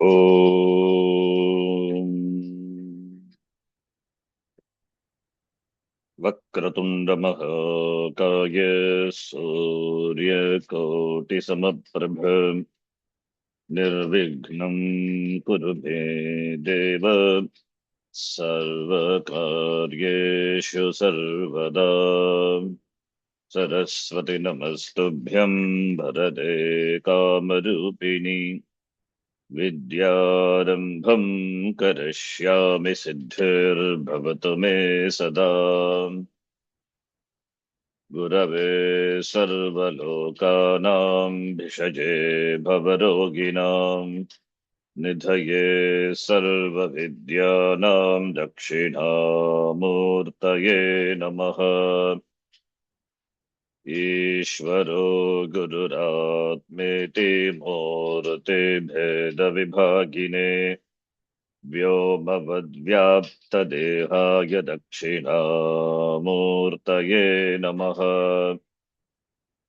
ॐ वक्रतुण्डमहाकाय सूर्यकोटिसमप्रभ निर्विघ्नं कुरु मे देव सर्वकार्येषु सर्वदा सरस्वती नमस्तुभ्यं वरदे कामरूपिणि विद्यारम्भं करिष्यामि सिद्धिर्भवतु मे सदा गुरवे सर्वलोकानां भिषजे भवरोगिणां निधये सर्वविद्यानां दक्षिणामूर्तये नमः। ईश्वरो गुरुरात्मेति मूर्ते भेदविभागिने व्योमवद्व्याप्तदेहाय दक्षिणामूर्तये नमः।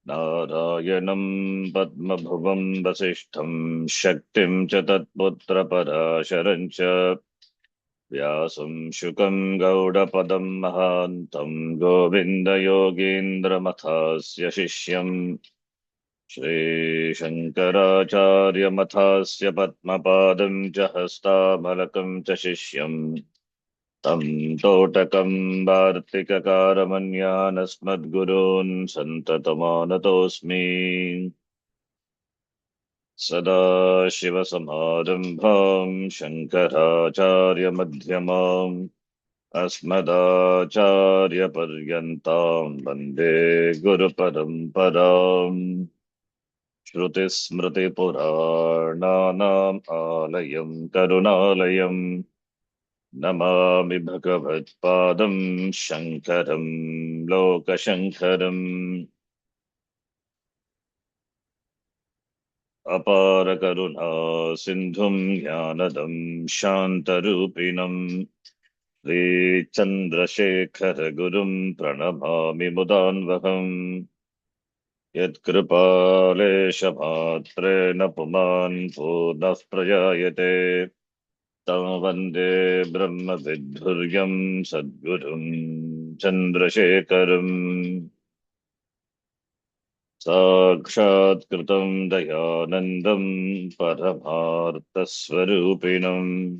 नारायणं पद्मभुवं वसिष्ठं शक्तिं च तत्पुत्रपराशरं च व्यासं शुकं गौडपदं महान्तं गोविन्दयोगीन्द्रमथास्य शिष्यं श्रीशङ्कराचार्यमथास्य पद्मपादं च हस्तामलकं च शिष्यं तं तोटकं वार्तिककारमन्यानस्मद्गुरून् सन्ततमानतोऽस्मि। सदाशिवसमारम्भां शङ्कराचार्यमध्यमाम् अस्मदाचार्यपर्यन्तां वन्दे गुरुपरम्पराम्। श्रुतिस्मृतिपुराणानाम् आलयं करुणालयं नमामि भगवत्पादं शङ्करं लोकशङ्करम्। अपारकरुणा सिन्धुं ज्ञानदं शान्तरूपिणम् श्रीचन्द्रशेखरगुरुं प्रणमामि मुदान्वहम्। यत्कृपालेशमात्रेण पुमान् पूर्णः प्रजायते तं वन्दे ब्रह्मविद्धुर्यं सद्गुरुं चन्द्रशेखरम्। साक्षात्कृतं दयानन्दं परमार्थस्वरूपिणम्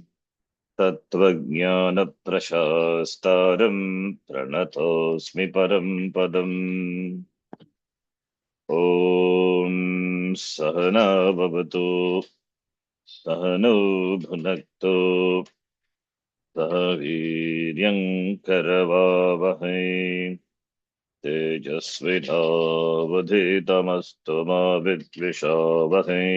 तत्त्वज्ञानप्रशास्तारं प्रणतोऽस्मि परं पदम्। ॐ सहना भवतु सहनौ भुनक्तु सह वीर्यं करवावहै तेजस्विनावधीतमस्तु मा विद्विषावहै।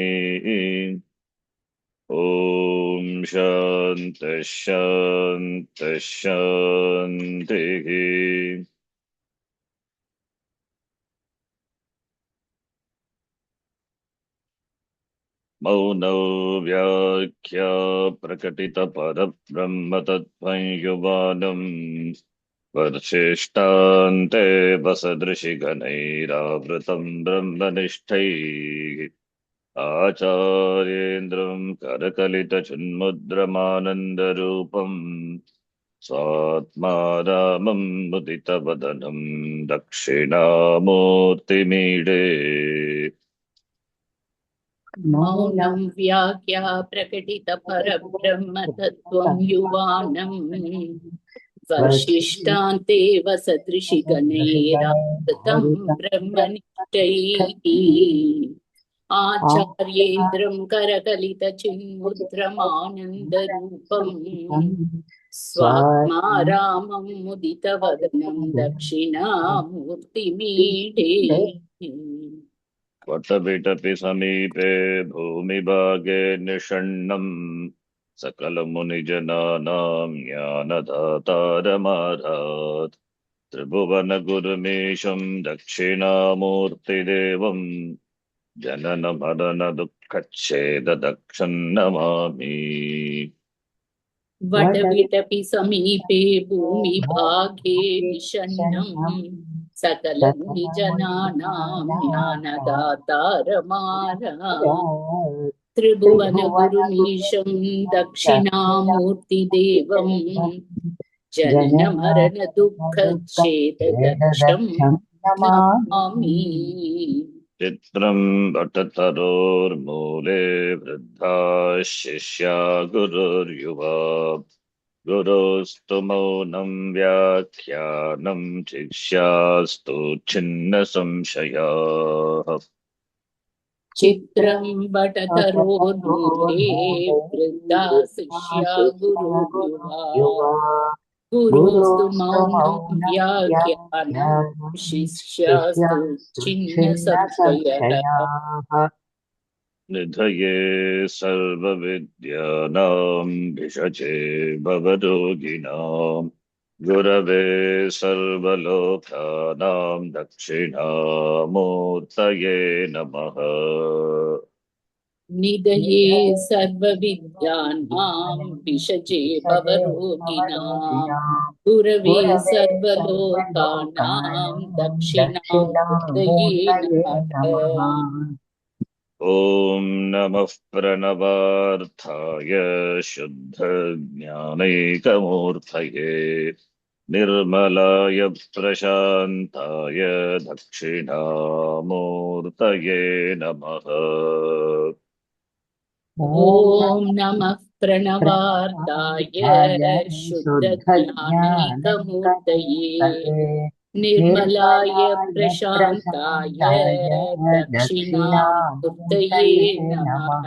ॐ शान्तिः शान्तिः शान्तिः। मौनौ व्याख्या प्रकटितपरब्रह्मतत्त्वं युवानम् वर्षिष्ठान्ते वसदृशिगणैरावृतं ब्रह्मनिष्ठैः आचार्येन्द्रं करकलितचिन्मुद्रमानन्दरूपं स्वात्मा रामं मुदितवदनं दक्षिणामूर्तिमीडे। मौनं व्याख्या प्रकटित परब्रह्म तत्त्वं युवानम् वसिष्ठान्ते वसदृशि गणैरावृतं ब्रह्मनिष्ठैः आचार्येन्द्रं करकलितचिन्मुद्रमानन्दरूपम् स्वात्मा रामं मुदितवदनं दक्षिणामूर्तिमीडे। वटविटपि समीपे भूमिभागे निषण्णम् सकलमुनिजनानां ज्ञानदातारमारात् त्रिभुवनगुरुमीशं दक्षिणामूर्तिदेवं जननमरणदुःखच्छेददक्षं नमामि। वटविटपि समीपे भूमिभागे निषण्णं सकलमुनिजनानां ज्ञानदातारमारात् त्रिभुवनगुरुमीशं दक्षिणामूर्तिदेवं जननमरणदुःखच्छेददक्षं नमामि। चित्रं भट्टतरोर्मूले वृद्धा शिष्या गुरुर्युवा गुरोस्तु मौनं व्याख्यानं शिष्यास्तु छिन्न संशयाः। चित्रं बटतरोर्मूले वृद्धा शिष्या गुरुर्युवा गुरुस्तु मौनं व्याख्यानं शिष्यास्तु छिन्न संशयः। निधये सर्वविद्यानां भिषजे भवरोगिणां गुरवे सर्वलोकानां दक्षिणामूर्तये नमः। निधये सर्वविद्यानां भिषजे भवरोगिणां गुरवे सर्वलोकानां दक्षिणामूर्तये नमः। ॐ नमः प्रणवार्थाय शुद्धज्ञानैकमूर्तये निर्मलाय प्रशान्ताय दक्षिणामूर्तये नमः। ॐ नमः प्रणवार्ताय शुद्धज्ञानैकमूर्तये निर्मलाय प्रशान्ताय दक्षिणामूर्तये नमः।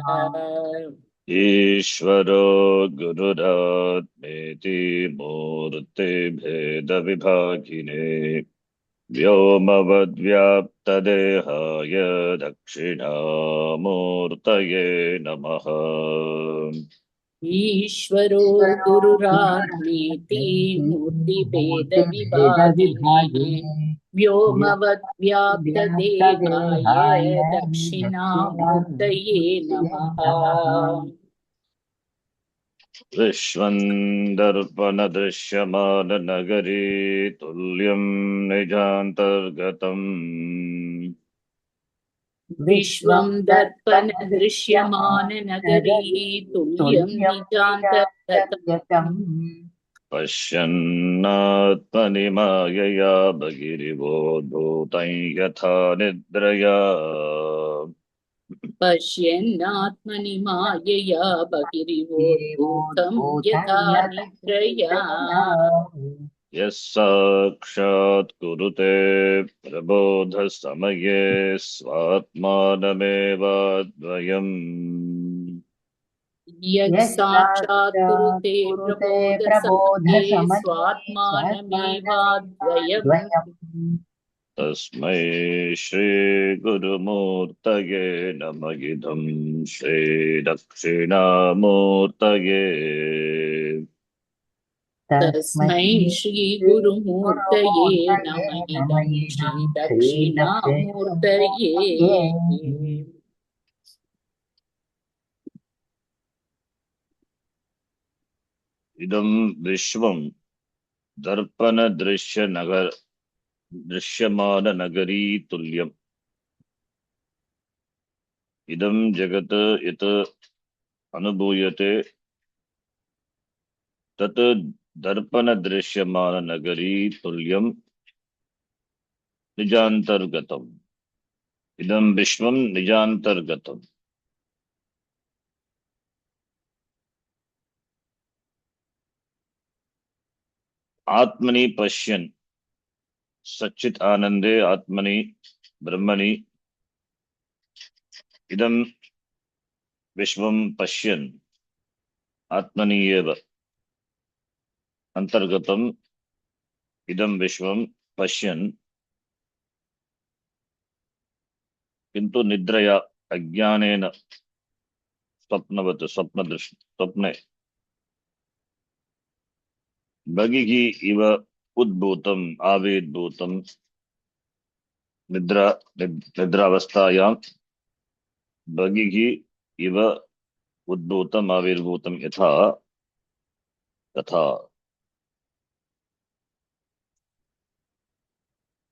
ईश्वरो गुरुरात्मेति मूर्तिभेदविभागिने व्योमवद्व्याप्तदेहाय दक्षिणामूर्तये नमः। ईश्वरो गुरुरात्मेति मूर्तिभेदविभागिने व्योमवद्व्याप्तदेहाय दक्षिणामूर्तये नमः। विश्वन्दर्पणदृश्यमाननगरी तुल्यं निजान्तर्गतम् विश्वं दर्पणदृश्यमाननगरी तुल्यं निजान्तर्गतम् पश्यन्नात्मनि मायया बहिरिवोद्भूतं यथा निद्रया पश्यन्नात्मनि मायया बहिरिवोद्भूतं यथा निद्रया यः साक्षात् कुरुते प्रबोधसमये स्वात्मानमेवाद्वयम् यः साक्षात् कुरुते प्रबोधसमये स्वात्मानमेवाद्वयम् तस्मै श्रीगुरुमूर्तये नमः। इदं श्रीदक्षिणामूर्तये तस्मै श्रीगुरुमूर्तये नमः। इदं श्रीदक्षिणामूर्तये। इदं विश्वं दृश्यमाननगरी तुल्यम्। इदं जगत् यत् अनुभूयते तत् दर्पणदृश्यमाननगरी तुल्यं निजान्तर्गतम्। इदं विश्वं निजान्तर्गतम्। आत्मनि पश्यन् सच्चित् आनंदे आत्मनि ब्रह्मणि इदं विश्वं पश्यन् आत्मनि एव अंतर्गतम्। इदं विश्वं पश्यन् किन्तु निद्रया अज्ञानेन स्वप्नवत् स्वप्ने बहिः इव उद्भूतम् आविर्भूतम्। निद्रावस्थायां बहिः इव उद्भूतम् आविर्भूतम् यथा तथा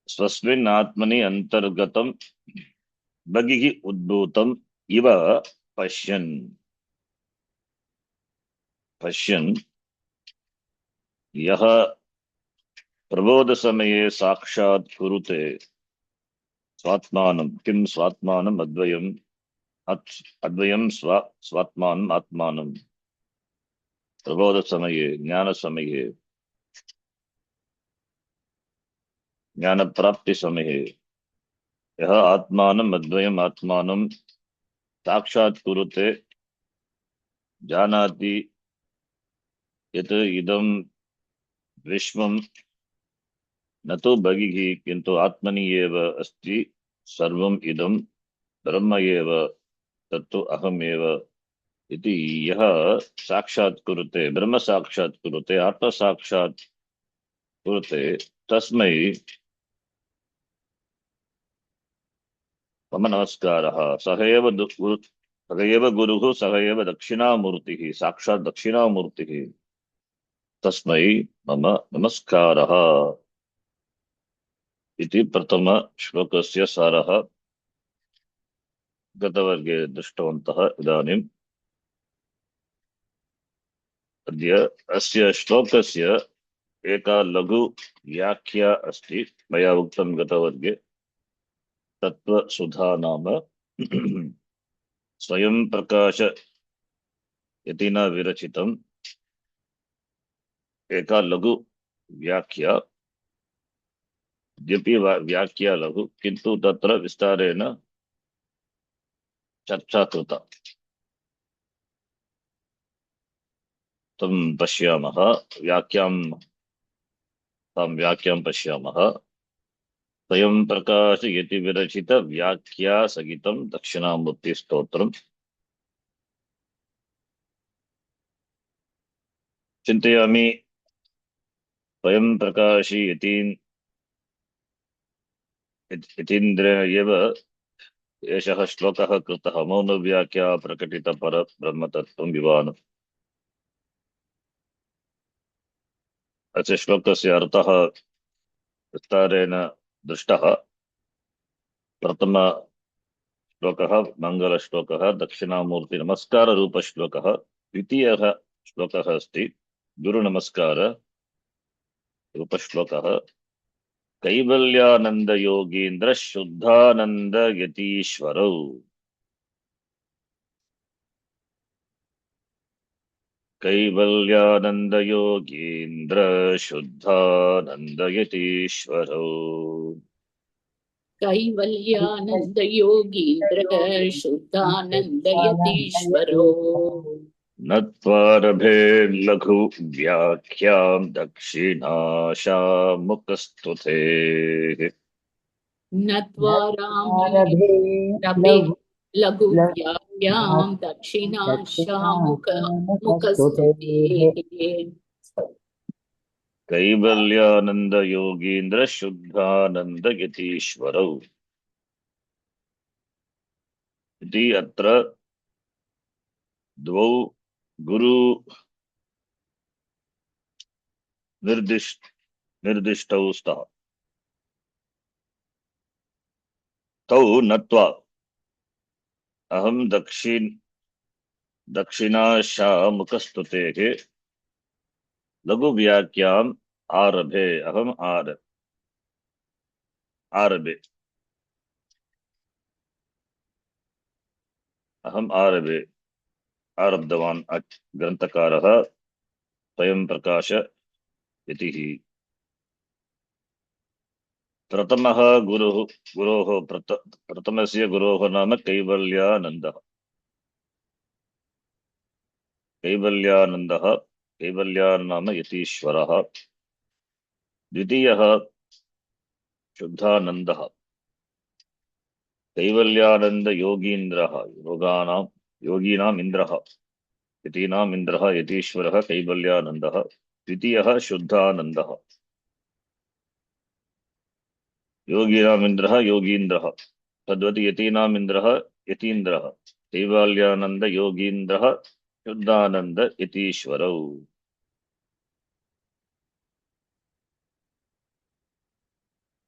स्वस्मिन् आत्मनि अंतर्गतं बहिः उद्भूतम् इव पश्यन् पश्यन् यः प्रबोध समये साक्षात् कुरुते स्वात्मानं किं स्वात्मानम् अद्वयम् अद्वयं स्वात्मानम् आत्मानं प्रबोध समये ज्ञान समये ज्ञान प्राप्ति समये यः आत्मानम् अद्वयम् आत्मानं साक्षात् कुरुते जानाति यत् इदं विश्वं न तो बहिः किन्तु आत्मनि एव अस्ति सर्वम् इदं ब्रह्म एव तत्तु अहमेव इति यः साक्षात् कुरुते ब्रह्म साक्षात् कुरुते आत्म साक्षात् कुरुते तस्मै मम नमस्कारः सः एव गुरुः सः एव दक्षिणामूर्तिः साक्षात् दक्षिणामूर्तिः तस्मै मम नमस्कारः इति प्रथम श्लोकस्य सारः गतवर्गे दृष्टवन्तः इदानीम् अद्य अस्य श्लोकस्य एका लघु व्याख्या अस्ति मया उक्तं गतवर्गे तत्त्वसुधा नाम स्वयं प्रकाश यतिना विरचितम् एका लघु व्याख्या यद्यपि व्याख्या लघु किन्तु तत्र विस्तारेण चर्चा कृता तं पश्यामः तां व्याख्यां पश्यामः स्वयं प्रकाश यति विरचित व्याख्या सहितं दक्षिणामूर्ति स्तोत्रम् चिन्तयामि स्वयं प्रकाशी यतीन्द्र एव एषः श्लोकः कृतः मौनव्याख्या प्रकटित परब्रह्मतत्त्वं विवान् अस्य श्लोकस्य अर्थः विस्तारेण दृष्टः प्रथम श्लोकः मङ्गलश्लोकः दक्षिणामूर्ति नमस्कार रूपश्लोकः द्वितीयः श्लोकः अस्ति गुरुनमस्कार रूपश्लोकः कैवल्यानंद योगीन्द्र शुद्धानंद यतीश्वरौ कैवल्यानंद योगीन्द्र शुद्धानंद यतीश्वरौ कैवल्यानंद योगीन्द्र शुद्धानंद यतीश्वरो नत्वारभे लघु व्याख्यां दक्षिणाशामुखस्तुते नत्वारामे रबे लघु व्याख्यां दक्षिणाशामुख मुखस्तुते कैवल्यानंद योगीन्द्र शुद्धानंद यतीश्वरौ इति अत्र द्वौ गुरु निर्दिष्टौ स्तः तौ नत्वा अहं दक्षिणाशामुखस्तुतेः लघु व्याख्याम् आरभे अहम् आरभे आरब्धवान् ग्रन्थकारः स्वयं प्रकाश इति प्रथमः प्रथमस्य गुरोः नाम कैवल्यान् नाम यतीश्वरः द्वितीयः शुद्धानन्दः कैवल्यानंद योगीन्द्रः योगीनाम् इन्द्रः यतीनाम् इन्द्रः यतीश्वरः कैवल्यानन्दः द्वितीयः शुद्धानन्दः योगीनाम् इन्द्रः योगीन्द्रः तद्वत् यतीनाम् इन्द्रः यतीन्द्रः कैवल्यानंद योगीन्द्रः शुद्धानंद यतीश्वरौ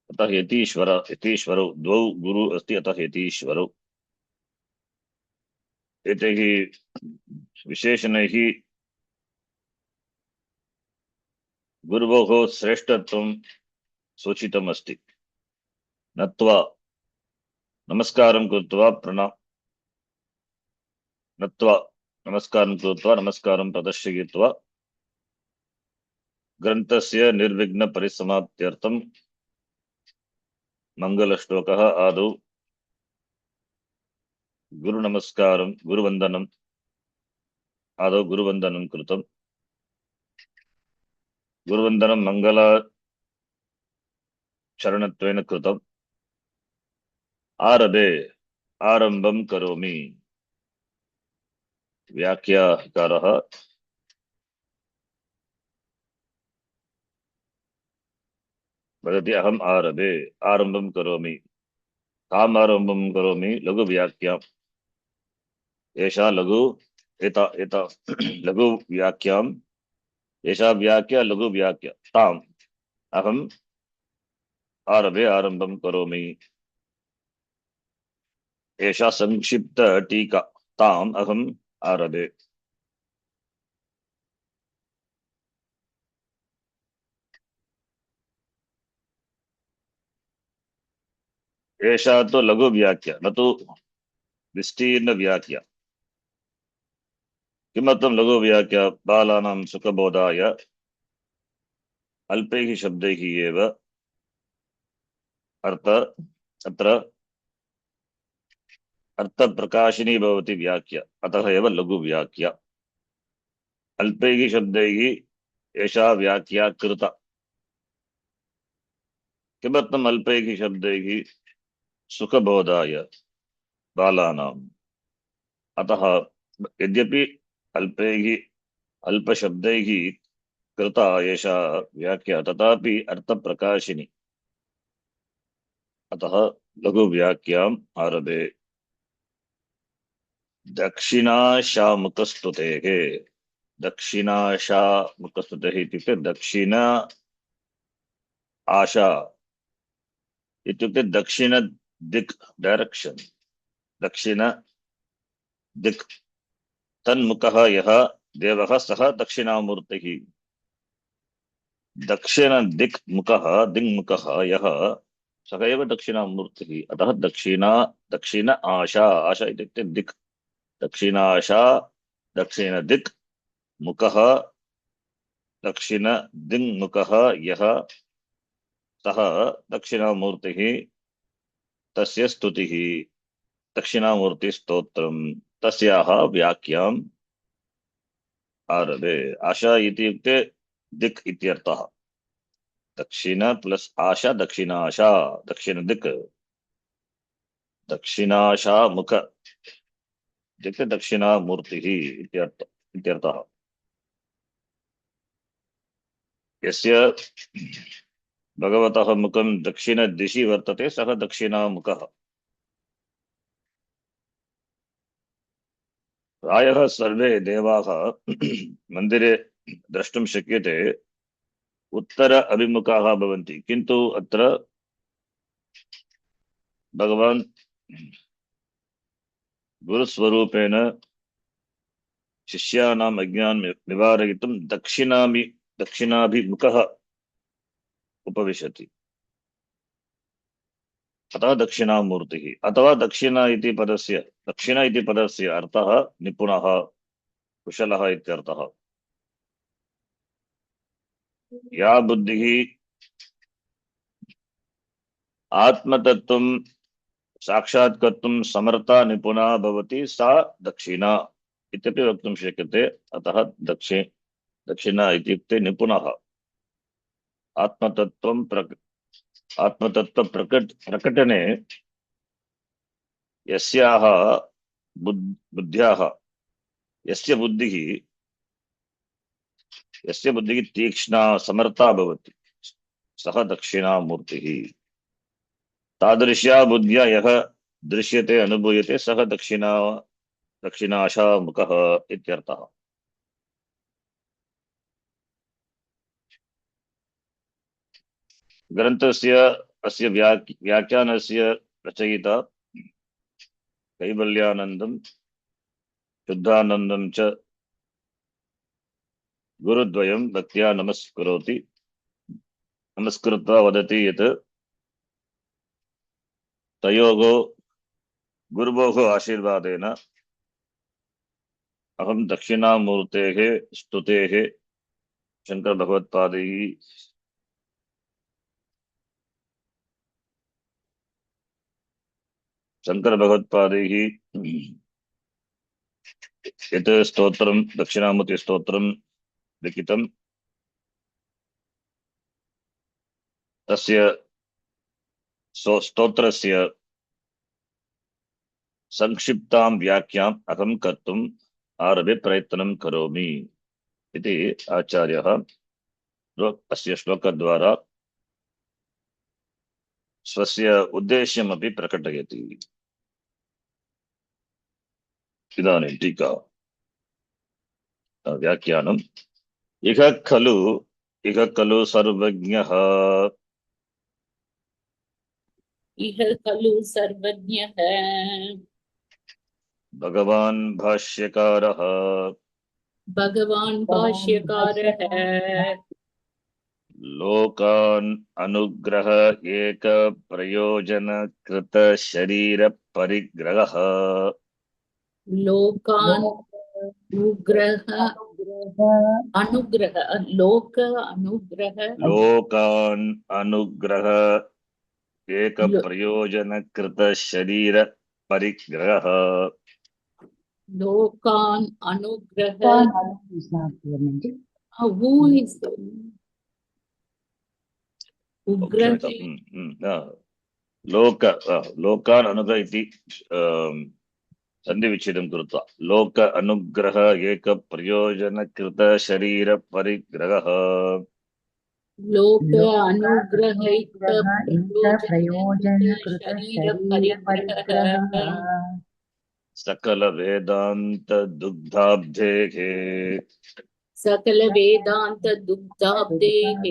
अतः यतीश्वरौ द्वौ गुरु अस्ति अतः यतीश्वरौ एतैः विशेषणैः गुरोः श्रेष्ठत्वं सूचितमस्ति। नत्वा नमस्कारं कृत्वा नत्वा नमस्कारं कृत्वा नमस्कारं प्रदर्शयित्वा ग्रन्थस्य निर्विघ्नपरिसमाप्त्यर्थं मङ्गलश्लोकः आदौ गुरुवन्दनम् आदौ गुरुवन्दनं कृतं। गुरुवन्दनं मङ्गलाचरणत्वेन कृतम्। आरभे आरम्भं करोमि। व्याख्याकारः वदति अहम् आरभे आरम्भं करोमि। ताम् आरम्भं करोमि लघुव्याख्याम्। एषा एता एता लघुव्याख्याम्। एषा व्याख्या लघुव्याख्या। ताम् अहम् आरभे आरम्भं करोमि। एषा संक्षिप्त टीका। ताम् अहम् आरभे। एषा तु लघुव्याख्या न तु विस्तीर्णव्याख्या। किमर्थं लघुव्याख्या? बालानां सुखबोधाय अल्पैः शब्दैः एव अर्थ अत्र अर्थप्रकाशिनी भवति व्याख्या। अतः एव लघुव्याख्या। अल्पैः शब्दैः एषा व्याख्या कृता। किमर्थम् अल्पैः शब्दैः? सुखबोधाय बालानाम्। अतः यद्यपि अल्पैः अल्पशब्दैः कृता एषा व्याख्या तथापि अर्थप्रकाशिनी। अतः लघुव्याख्याम् आरभे। दक्षिणाशामुखस्तुतेः। दक्षिणाशामुखस्तुतेः इत्युक्ते दक्षिण आशा इत्युक्ते दक्षिण दिक् डायरेक्शन। दक्षिण दिक् तन्मुखः यः देवः सः दक्षिणामूर्तिः। दक्षिण दिक् मुखः दिङ्मुखः यः सः एव दक्षिणामूर्तिः। अतः दक्षिण आशा आशा इत्युक्ते दिक्। दक्षिणाशा दक्षिण दिक् मुखः दक्षिण दिङ्मुखः यः सः दक्षिणामूर्तिः। तस्य स्तुतिः दक्षिणामूर्तिस्तोत्रम्। तस्याः व्याख्याम् आरभे। आशा इत्युक्ते दिक् इत्यर्थः। दक्षिण प्लस आशा दक्षिणाशा दक्षिण दिक्। दक्षिणाशा मुख इत्युक्ते दक्षिणामूर्तिः इत्यर्थः। यस्य भगवतः मुखं दक्षिणदिशि वर्तते सः दक्षिणामुखः। प्रायः सर्वे देवाः मन्दिरे द्रष्टुं शक्यते उत्तर अभिमुखाः भवन्ति। किन्तु अत्र भगवान् गुरुस्वरूपेण शिष्याणाम् अज्ञानं निवारयितुं दक्षिणाभिमुखः उपविशति। अतः दक्षिणामूर्तिः। अथवा दक्षिण इति पदस्य अर्थः निपुणः कुशलः इत्यर्थः। या बुद्धिः आत्मतत्त्वं साक्षात्कर्तुं समर्था निपुणा भवति सा दक्षिणा इत्यपि वक्तुं शक्यते। अतः दक्षिणा इत्युक्ते निपुणः। आत्मतत्त्वप्रकटने यस्याः बुद्ध्याः यस्य बुद्धिः तीक्ष्णा समर्था भवति सः दक्षिणामूर्तिः। तादृश्या बुद्ध्या यः दृश्यते अनुभूयते सः दक्षिणाशामुखः इत्यर्थः। ग्रन्थस्य अस्य व्याख्यानस्य रचयिता कैवल्यानन्दं शुद्धानन्दं च गुरुद्वयं भक्त्या नमस्करोति नमस्कृत्वा वदति यत् तयोः गुरुवोः आशीर्वादेन अहं दक्षिणामूर्तेः स्तुतेः शंकर भगवत्पादैः यत् स्तोत्रं दक्षिणामूर्ति स्तोत्रं लिखितं तस्य स्तोत्रस्य संक्षिप्तां व्याख्याम् अहं कर्तुम् आरभे प्रयत्नं करोमि इति आचार्यः अस्य श्लोकद्वारा स्वस्य उद्देश्यमपि प्रकटयति। इदानीं टीका व्याख्यानम्। इह खलु सर्वज्ञः इह खलु सर्वज्ञः भगवान् भाष्यकारः भगवान् भाष्यकारः लोकान् अनुग्रह एक प्रयोजन कृत शरीर परिग्रहः लोकान् अनुग्रह लोकान् अनुग्रह एक प्रयोजन कृत शरीर परिग्रहः लोकान् अनुग्रह who is उग्रह लोकान् अनुग्रह इति सन्धिविच्छेदं कृत्वा लोक अनुग्रह एक प्रयोजन कृत शरीर परिग्रहः लोक अनुग्रह प्रयोजन शरीर परिग्रहः सकल वेदांत दुग्धाब्धेः सकल वेदांत दुग्धाब्धेः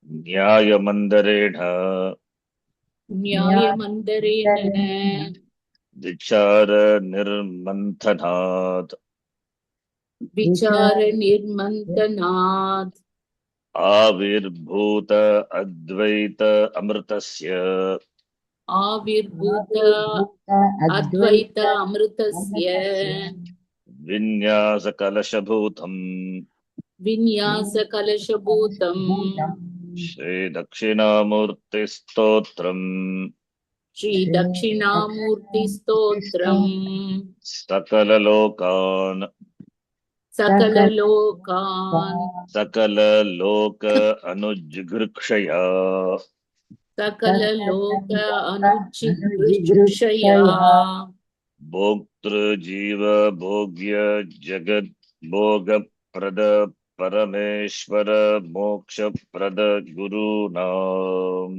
न्यायमंदरेण विचार निर्मंथनात् आविर्भूत अद्वैत अमृतस्य विन्यास कलशभूतम् श्री दक्षिणामूर्ति स्तोत्रम् सकल लोक अनुजिघृक्षया भोक्तृजीव भोग्य जगद भोग प्रद परमेश्वर मोक्ष प्रद गुरुनाम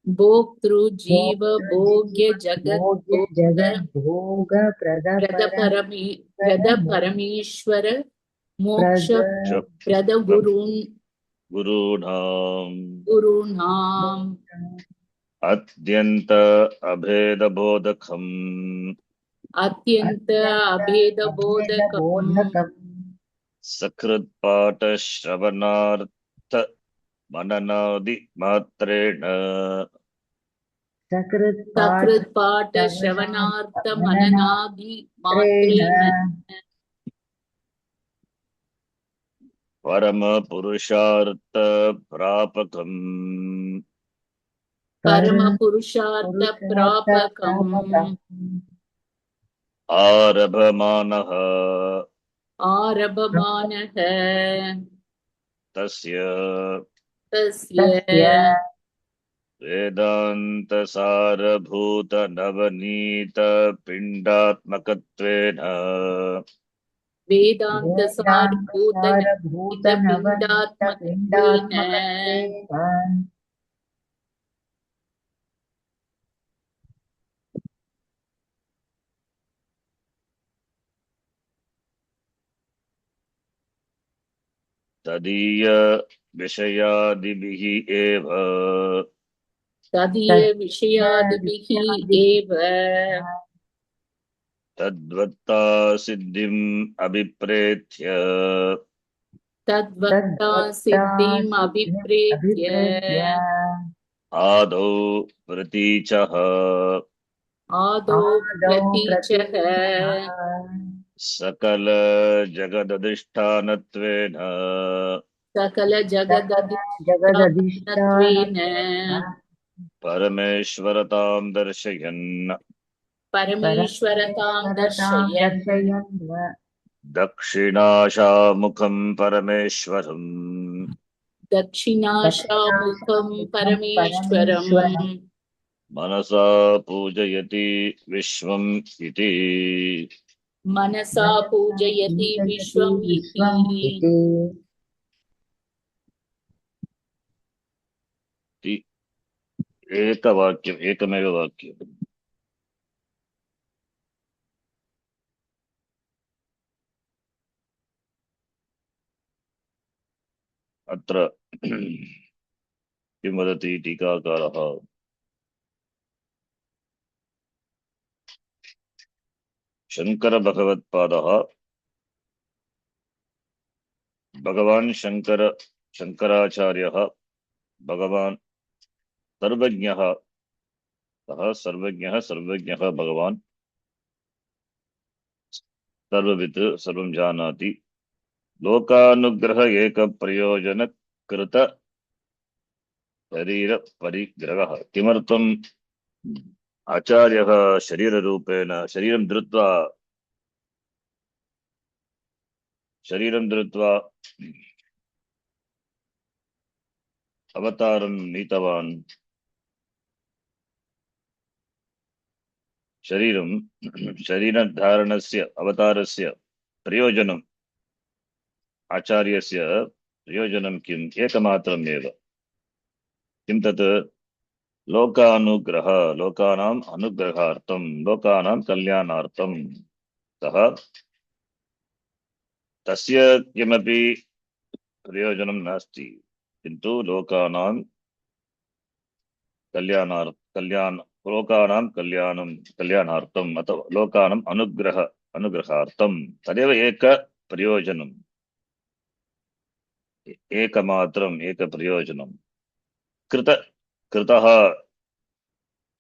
भोक्तृजीव भोग्य जगद भोग प्रद परमेश्वर मोक्ष प्रद गुरुनाम अत्यंत अभेद बोधकम् सकृत पाठ श्रवणार्थ मननादि मात्रेण सकृत पाठ श्रवणार्थ मननादि मात्रेण परम पुरुषार्थ प्रापकम् आरभमानः तस्य वेदांत सारभूत नवनीत पिंडात्मकत्वेन तदीय विषयादिभिः एव तद्वत्ता सिद्धिम् अभिप्रेत्य तद्वक्ता सिद्धिम् अभिप्रेत्य आदौ प्रतीचः आदौ प्रतीचः सकल जगदधिष्ठानत्वेन सकल जगदधिष्ठानत्वेन परमेश्वरतां दर्शयन् परमेश्वरतां दर्शयन् दक्षिणाशामुखं परमेश्वरम् दक्षिणाशामुखं परमेश्वरम् मनसा पूजयति विश्वम् इति मनसा पूजयति विश्वम् इति एकवाक्यम् एकमेव वाक्यम् अत्र किं वदति टीकाकारः शङ्करभगवत्पादः भगवान् शङ्कराचार्यः भगवान् सर्वज्ञः सः सर्वज्ञः भगवान् सर्ववित् सर्वं जानाति लोकानुग्रह एक प्रयोजन कृत शरीर परिग्रहः किमर्थम् आचार्यः शरीररूपेण शरीरं धृत्वा अवतारं नीतवान् शरीरधारणस्य अवतारस्य प्रयोजनम् आचार्यस्य प्रयोजनं किम् एकमात्रम् एव किं तत् लोकानाम् अनुग्रहार्थं लोकानां कल्याणार्थं सः तस्य किमपि प्रयोजनं नास्ति किन्तु लोकानां कल्याणार्थम् अथवा लोकानाम् अनुग्रहार्थं तदेव एक प्रयोजनम् एकमात्रम् एक प्रयोजनं कृतः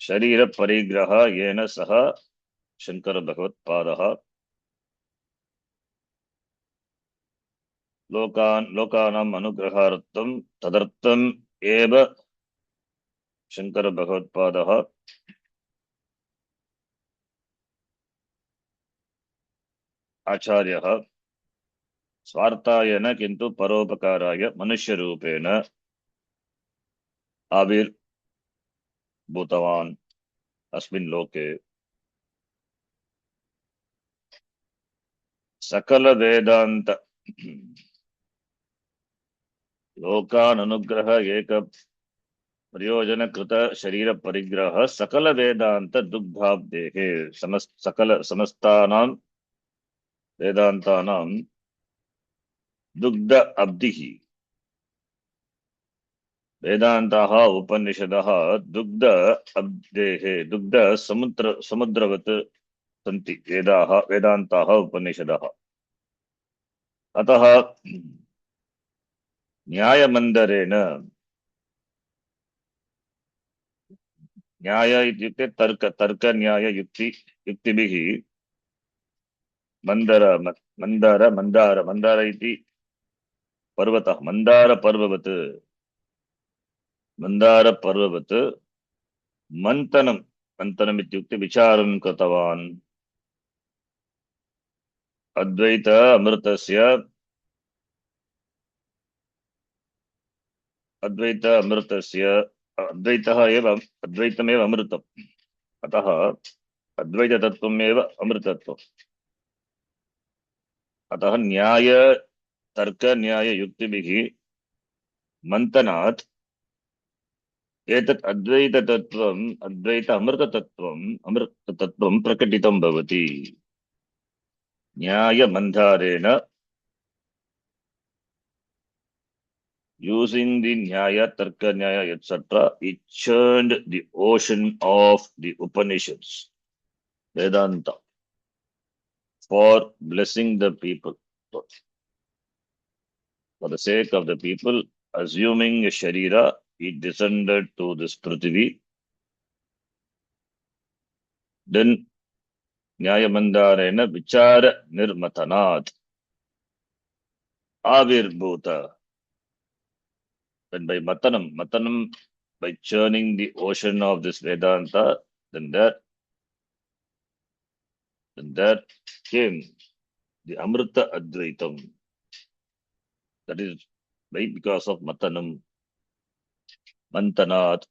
शरीर परिग्रह येन सह शंकर भगवत्पादः लोकानाम् अनुग्रहार्थं तदर्थम् एव शंकर भगवत्पादः आचार्यः स्वार्थाय न किन्तु परोपकाराय मनुष्यरूपेण आविर्भूतवान् अस्मिन् लोके सकल वेदांत लोकान् अनुग्रह एक प्रयोजन कृत शरीर परिग्रह सकल वेदांत दुग्धाब्देहे सकल समस्तानां वेदांतानां दुग्ध अब्धिः वेदांताः उपनिषदः दुग्ध अब्धेः दुग्ध समुद्रवत् सन्ति वेदांताः उपनिषदः अतः न्यायमन्दिरेण न्याय इत्युक्ते तर्क न्याय युक्तिभिः मंदार इति पर्वतः मंदारपर्ववत् मन्थनम् इत्युक्ते विचारं कृतवान् अद्वैतमेव अमृतम् अतः अद्वैततत्त्वमेव अमृतत्वम् अतः न्याय तर्क न्याय युक्तिभिः मन्थनात् एतत् अद्वैत अमृततत्त्वं प्रकटितं भवति न्यायमन्धारेण using the Nyaya, Tarka Nyaya, etc., it churned the ocean of the Upanishads, Vedanta. for blessing the people. For the sake of the people, assuming a Sharira, he descended to this Prithvi. Then Nyayamandarena Vichara Nirmatanat Avirbhuta. Then by Matanam, by churning the ocean of this Vedanta, then there came the Amrita Advaitam. That is because of Matanam, Mantanat,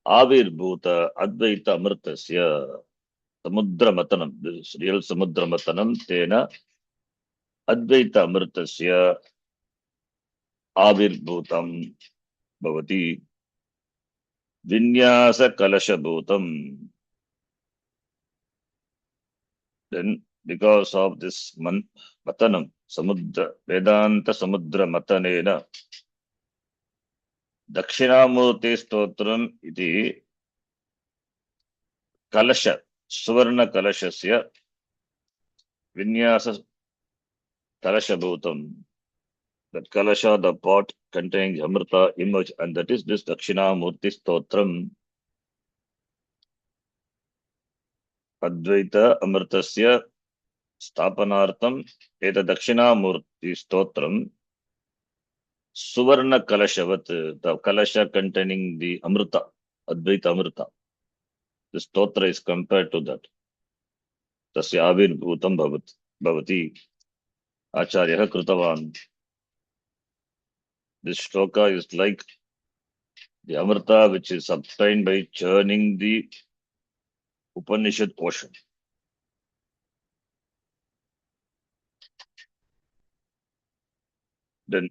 Avirbhuta, Advaita Amritasya, Samudra Matanam. This is real Samudra Matanam, Tena, Advaita Amritasya, Avirbhutam, Bhavati, Vinyasa Kalashabhutam. Then, because of this Matanam, Samudra, Vedanta Samudra Matanena, Dakshinamurti Stotram iti Kalasha, Suvarna Kalashasya, Vinyasa Kalashabhutam. That Kalasha, the pot containing Amrita, emerge, and that is this Dakshinamurti Stotram. Advaita Amritasya Stapanartham Eta Dakshinamurti Stotram Suvarna Kalashavat, the Kalasha containing the Amrita, Advaita Amrita. The stotra is compared to that. Tasya Avirbhutam Bhavati Acharya Krutavan. This shloka is like the Amrita which is obtained by churning the Upanishad ocean. Then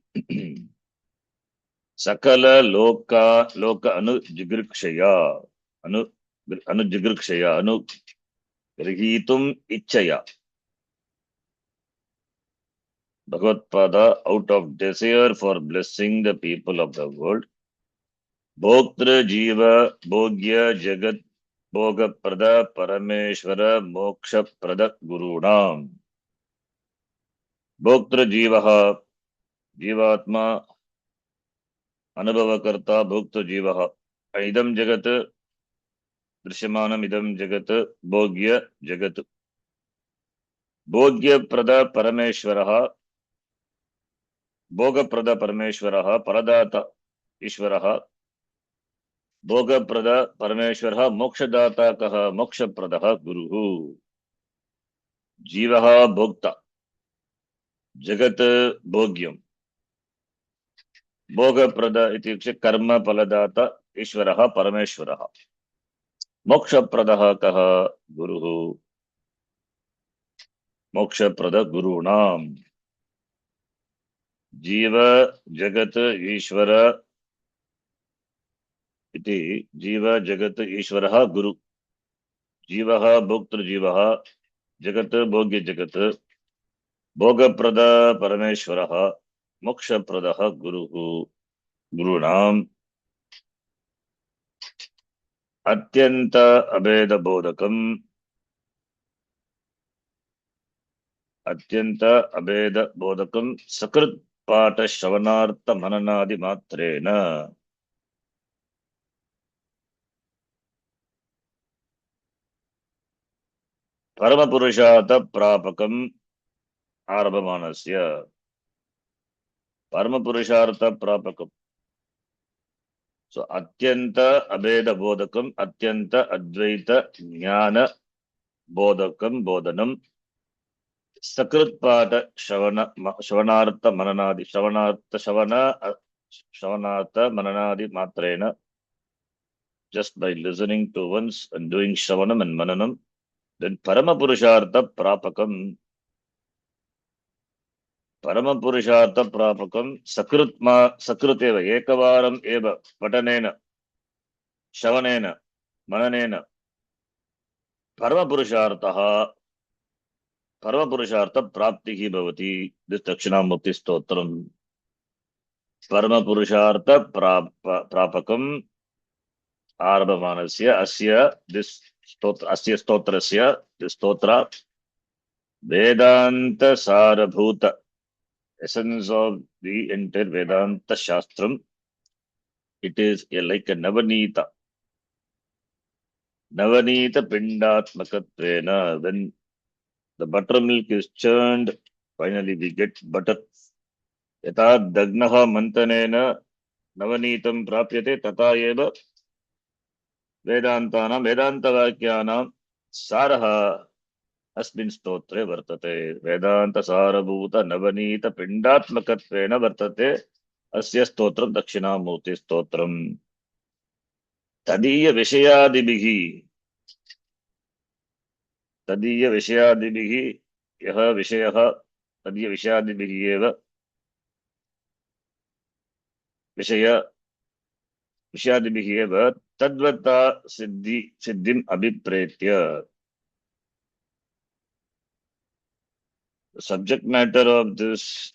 Sakala Loka Anu Jigrikshaya Anu Grihitum Ichaya. Bhagavad Pada, out of desire for blessing the people of the world, Bhoktra Jiva Bhogya Jagat Bhoga Prada Parameshwara Moksha Prada Gurunam. Bhoktra Jivaha Jivatma Anubhavakarta Bhoktra Jivaha Idam Jagat Drishyamanam Idam Jagat Bhogya Jagat Bhogya Prada Parameshwaraha Bhoga Prada Parameshwaraha Paradata Ishwaraha Bhoga Prada Parameshwaraha Mokshadata Kaha Moksha Pradaha Guruhu Jivaha Bhokta Jagat Bhogyam Bhoga Prada Iti Karma Paladata Ishwaraha Parameshwaraha Moksha Pradaha Kaha Guruhu Moksha Prada Gurunam Jiva Jagat Ishwara iti Jiva Jagat Ishwaraha Guru Jivaha Bhoktra Jivaha Jagat Bhogya Jagat Bhoga Prada Parameshwaraha Moksha Pradaha Guruhu Gurunam Atyanta Abeda Bodhakam Atyanta Abeda Bodhakam Sakrit Pata Shavanartha Mananadi Matrena. Paramapurushartha Prapakam Arabhamanasya. Paramapurushartha Prapakam. So Atyanta Abeda Bodhakam, Atyanta Advaita Jnana Bodhakam Bodhanam Sakrit Pata Shavanartha Mananadi Shavanartha Mananadi Matrena. Just by listening to once and doing Shavanam and Mananam, then Paramapurushartha Prapakam Sakruteva Ekavaram Eva Patanena Shavanena Mananena Paramapurushartha Praptihi Bhavati. This Dakshinamurti Stotram. Paramapurushartha Prapakam Arabhamanasya Asya, this stotra, Asya Stotrasya, this stotra Vedanta Sarabhuta, essence of the entire Vedanta Shastram. It is like a Navanita. Navanita Pindatmakatvena. When the buttermilk is churned, finally we get butter. Yata Dagnaha Mantanena Navanitam Prapyate Tata Eva Vedantanam Vedantavakyanam Saraha अस्मिन् स्तोत्रे वर्तते वेदांत सारभूत नवनीत पिंडात्मकत्वेन वर्तते अस्य स्तोत्रं दक्षिणामूर्ति स्तोत्रम् तदीय विषयादिभिः यः विषयः तदीय विषयादिभिः एव विषयादिभिः एव तद्वता सिद्धिम् अभिप्रेत्य. The subject matter of this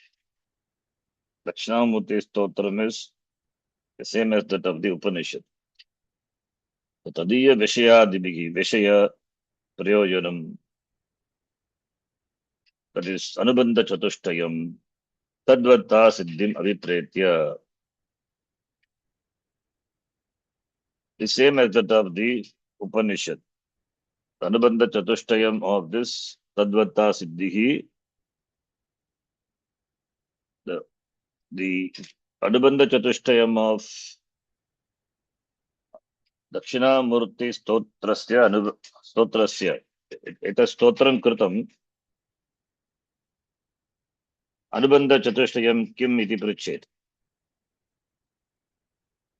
Dakshinamurti Stotram is the same as that of the Upanishad. Tadiya Vishayadibhigi, Vishaya Prayojanam, that is Anubandha Chatushtayam, Tadvata Siddhim Abhipretya, the same as that of the Upanishad. The Anubandha Chatushtayam of this Tadvata Siddhihi, the Anubandha Chatushtayam of Dakshinamurti Stotrasya, Eta Stotram Kritam, Anubandha Chatushtayam Kim iti Prichet.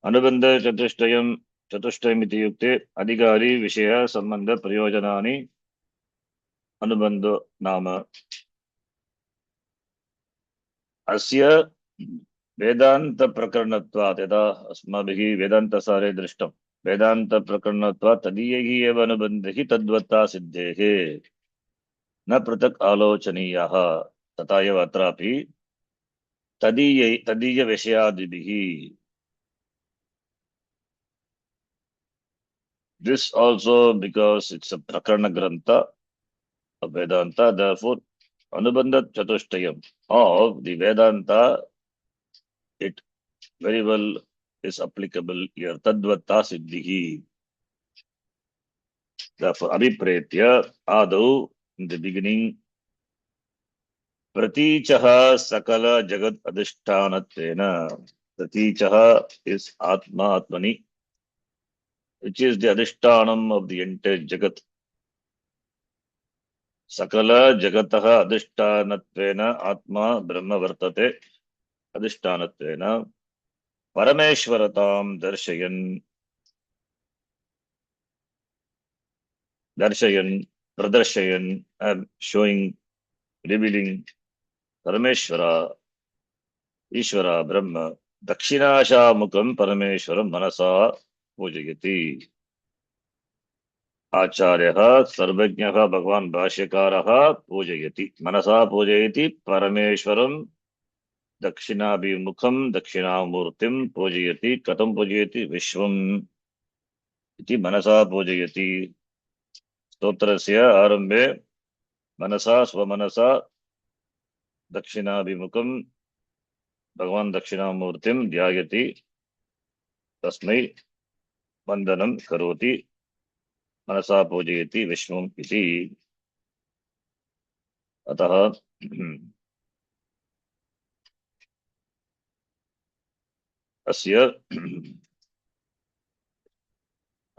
Anubandha Chatushtayam iti yukte Adhikari Vishaya Sambandha Prayojanani Anubandha Nama. Asya Vedanta Prakaranatvat Yada Asmabhihi Vedanta Sare Drishtam Vedanta Prakaranatvat Tadiyahi Eva Anubandhihi Tadvata Siddhehe Na Pratak Alochaniyaha Tataya Vatrapi Tadiya Vishayadibhihi. This also because it's a Prakarana Grantha of Vedanta, therefore Anubandha Chatushtayam of the Vedanta, it very well is applicable here. Tadvata Siddhihi. Therefore, Abhipretya Adau, in the beginning, Pratichaha Sakala Jagat Adhishtanatvena. Pratichaha is Atma Atmani, which is the Adhishtanam of the entire Jagat. Sakala Jagataha Adhishtanatvena Atma Brahma Vartate Adhishtanatvena Parameshwaratam Darshayan, Pradarshayan, showing, revealing Parameshwara, Ishvara, Brahma, Dakshinasha Mukam Parameshwaram Manasa Pujayati. Acharyaha Sarvajnaha Bhagavan Bhashyakaraha Pujayati. Manasa Pujayati Parameshwaram Dakshinabhimukam Dakshinamurtim Pujayati. Katam Pujayati Vishwam iti Manasa Pujayati. Stotrasya Arambe Manasa Swamanasa Dakshinabhimukam Bhagavan Dakshinamurtim Dhyayati Tasmai Vandanam Karoti Manasa Pujayati Vishwam iti. Ataha Asya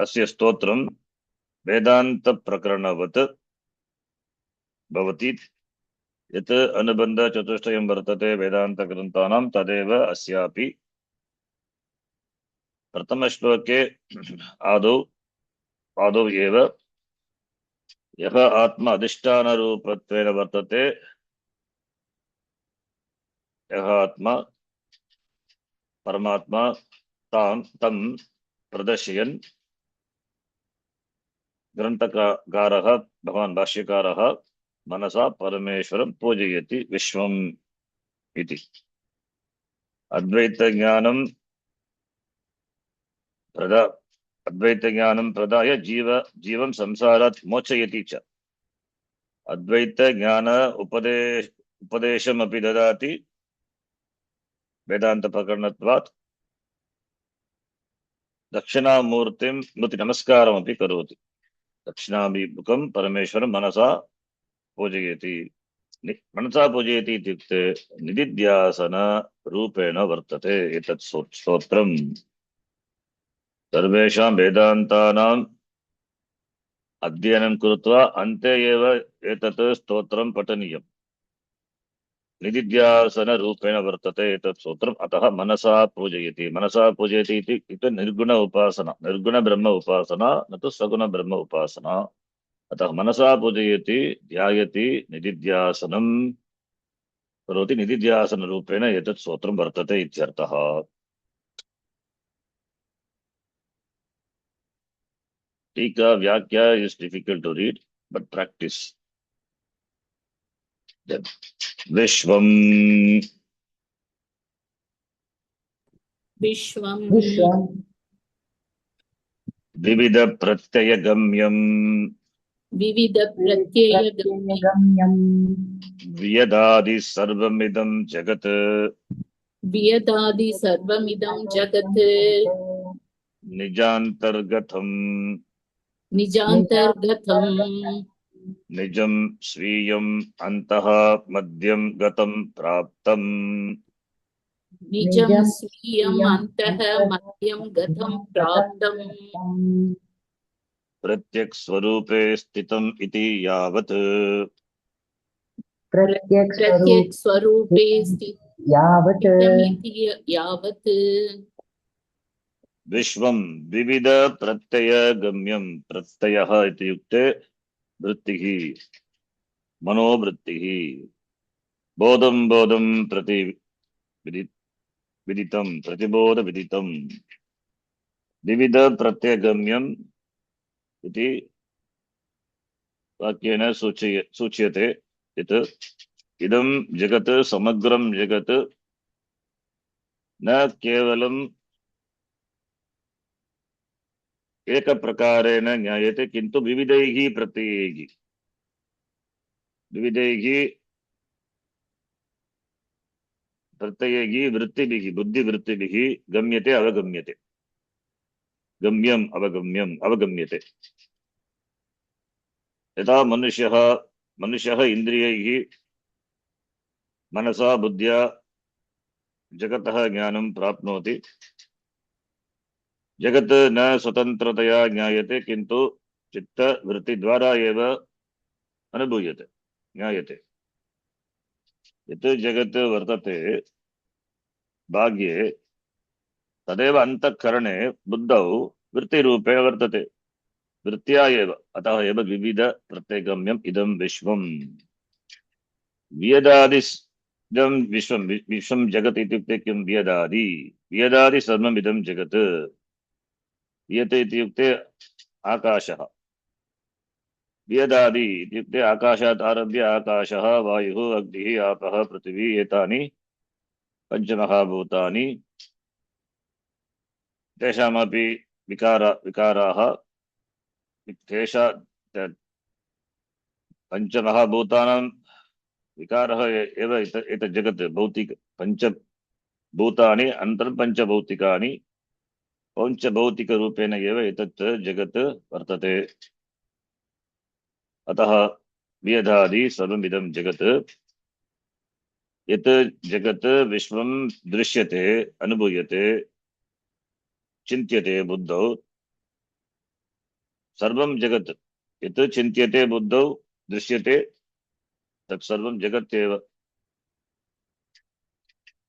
Stotram Vedanta Prakaranavat Bhavati Yat Anubandha Chatushtayam Vartate Vedanta Grantanam Tadeva Asyapi Pratama Shloke Adau Eva Yaha Atma Adhishtana Rupatvena Vartate Yaha Atma Paramatma Tam Pradashayan Grantagaraha Bhagavan Bhashyakaraha Manasa Parameshwaram Pujayati Vishwam iti. Advaita Jnanam Pradaya Jivam Samsarat Mochayati cha. अद्वैत ज्ञान उपदेशमपि ददाति वेदांत प्रकरणत्वात् दक्षिणामूर्तिं स्मृति नमस्कारमपि करोति दक्षिणाभिमुखं परमेश्वरं मनसा पूजयति मनसा पूजयति इत्युक्ते निदिध्यासन रूपेण वर्तते एतत् स्तोत्रम् सर्वेषां वेदान्तानाम् अध्ययनं कृत्वा अन्ते एव एतत् स्तोत्रं पठनीयम् निदिध्यासन रूपेण वर्तते एतत् स्तोत्रम् अतः मनसा पूजयति इत्युक्ते निर्गुण उपासना निर्गुण ब्रह्म उपासना न तु सगुण ब्रह्म उपासना अतः मनसा पूजयति ध्यायति निदिध्यासनं करोति निदिध्यासन रूपेण एतत् स्तोत्रं वर्तते इत्यर्थः टीका व्याख्या is difficult to read but practice विश्वम् विश्वं विविध प्रत्यय गम्यम् विविध प्रत्ययगम्यं वियदादि सर्वमिदं जगत् वियदादि सर्वमिदं जगत् निजान्तर्गतम् निजान्तर्गतं निजं स्वीयम् अन्तः मध्यं गतं प्राप्तम् निजं स्वीयम् अन्तः मध्यं गतं प्राप्तम् प्रत्यक् स्वरूपे स्थितम् इति यावत् प्रत्यक् स्वरूपे स्थितमिति यावत् विश्वं विविध प्रत्यय गम्यं प्रत्ययः इत्युक्ते वृत्तिः मनोवृत्तिः बोधं प्रति विदितं प्रतिबोध विदितं विविध प्रत्ययगम्यम् इति वाक्येन सूच्यते यत् इदं जगत् समग्रं जगत् न केवलम् एकप्रकारेण ज्ञायते किन्तु विविधैः प्रत्ययैः वृत्तिभिः बुद्धिवृत्तिभिः गम्यते अवगम्यते गम्यम् अवगम्यम् अवगम्यते यथा मनुष्यः इन्द्रियैः मनसा बुद्ध्या जगतः ज्ञानं प्राप्नोति जगत् न स्वतन्त्रतया ज्ञायते किन्तु चित्तवृत्तिद्वारा एव अनुभूयते ज्ञायते यत् जगत् वर्तते भाग्ये तदेव अन्तःकरणे बुद्धौ वृत्तिरूपेण वर्तते वृत्त्या एव अतः एव विविध प्रत्ययगम्यम् इदं विश्वम् वियदादिदं विश्वं जगत् इत्युक्ते किं वियदादि सर्वमिदं जगत् वियते इत्युक्ते आकाशः वियदादि इत्युक्ते आकाशात् आरभ्य आकाशः वायुः अग्निः आपः पृथिवी एतानि पञ्चमहाभूतानि तेषामपि विकाराः पञ्चमहाभूतानां विकारः एव एतत् जगत् भौतिक पञ्चभूतानि अनन्तरं पञ्चभौतिकानि पञ्चभौतिकरूपेण एव एतत् जगत् वर्तते अतः वियदादि सर्वमिदं जगत् यत् जगत् विश्वं दृश्यते अनुभूयते चिन्त्यते बुद्धौ सर्वं जगत् यत् चिन्त्यते बुद्धौ दृश्यते तत्सर्वं जगत् एव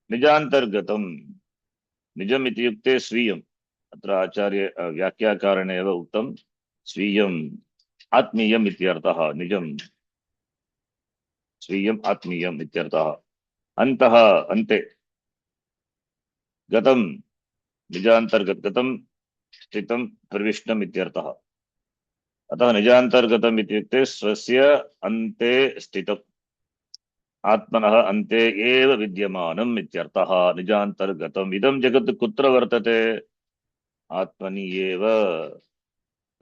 निजान्तर्गतं निजम् इत्युक्ते स्वीयम् अत्र आचार्य व्याख्याकारेण एव उक्तं स्वीयम् आत्मीयम् इत्यर्थः निजम् स्वीयम् आत्मीयम् इत्यर्थः अन्तः अन्ते गतं निजान्तर्गतं स्थितं प्रविष्टम् इत्यर्थः अतः निजान्तर्गतम् इत्युक्ते स्वस्य अन्ते स्थितम् आत्मनः अन्ते एव विद्यमानम् इत्यर्थः निजान्तर्गतम् इदं जगत् कुत्र वर्तते आत्मनि एव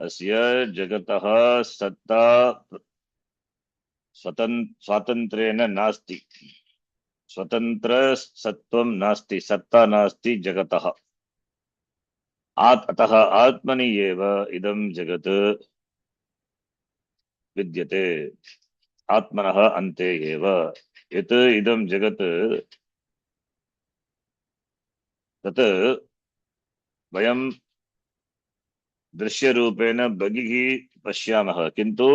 अस्य जगतः सत्ता स्वातन्त्र्येण नास्ति, स्वतंत्र सत्वं नास्ति, सत्ता नास्ति जगतः। अतः आत्मनि एव इदं जगत् विद्यते, आत्मनः अन्ते एव यत् इदं जगत् तत् वयं दृश्यरूपेण बहिः पश्यामः, किन्तु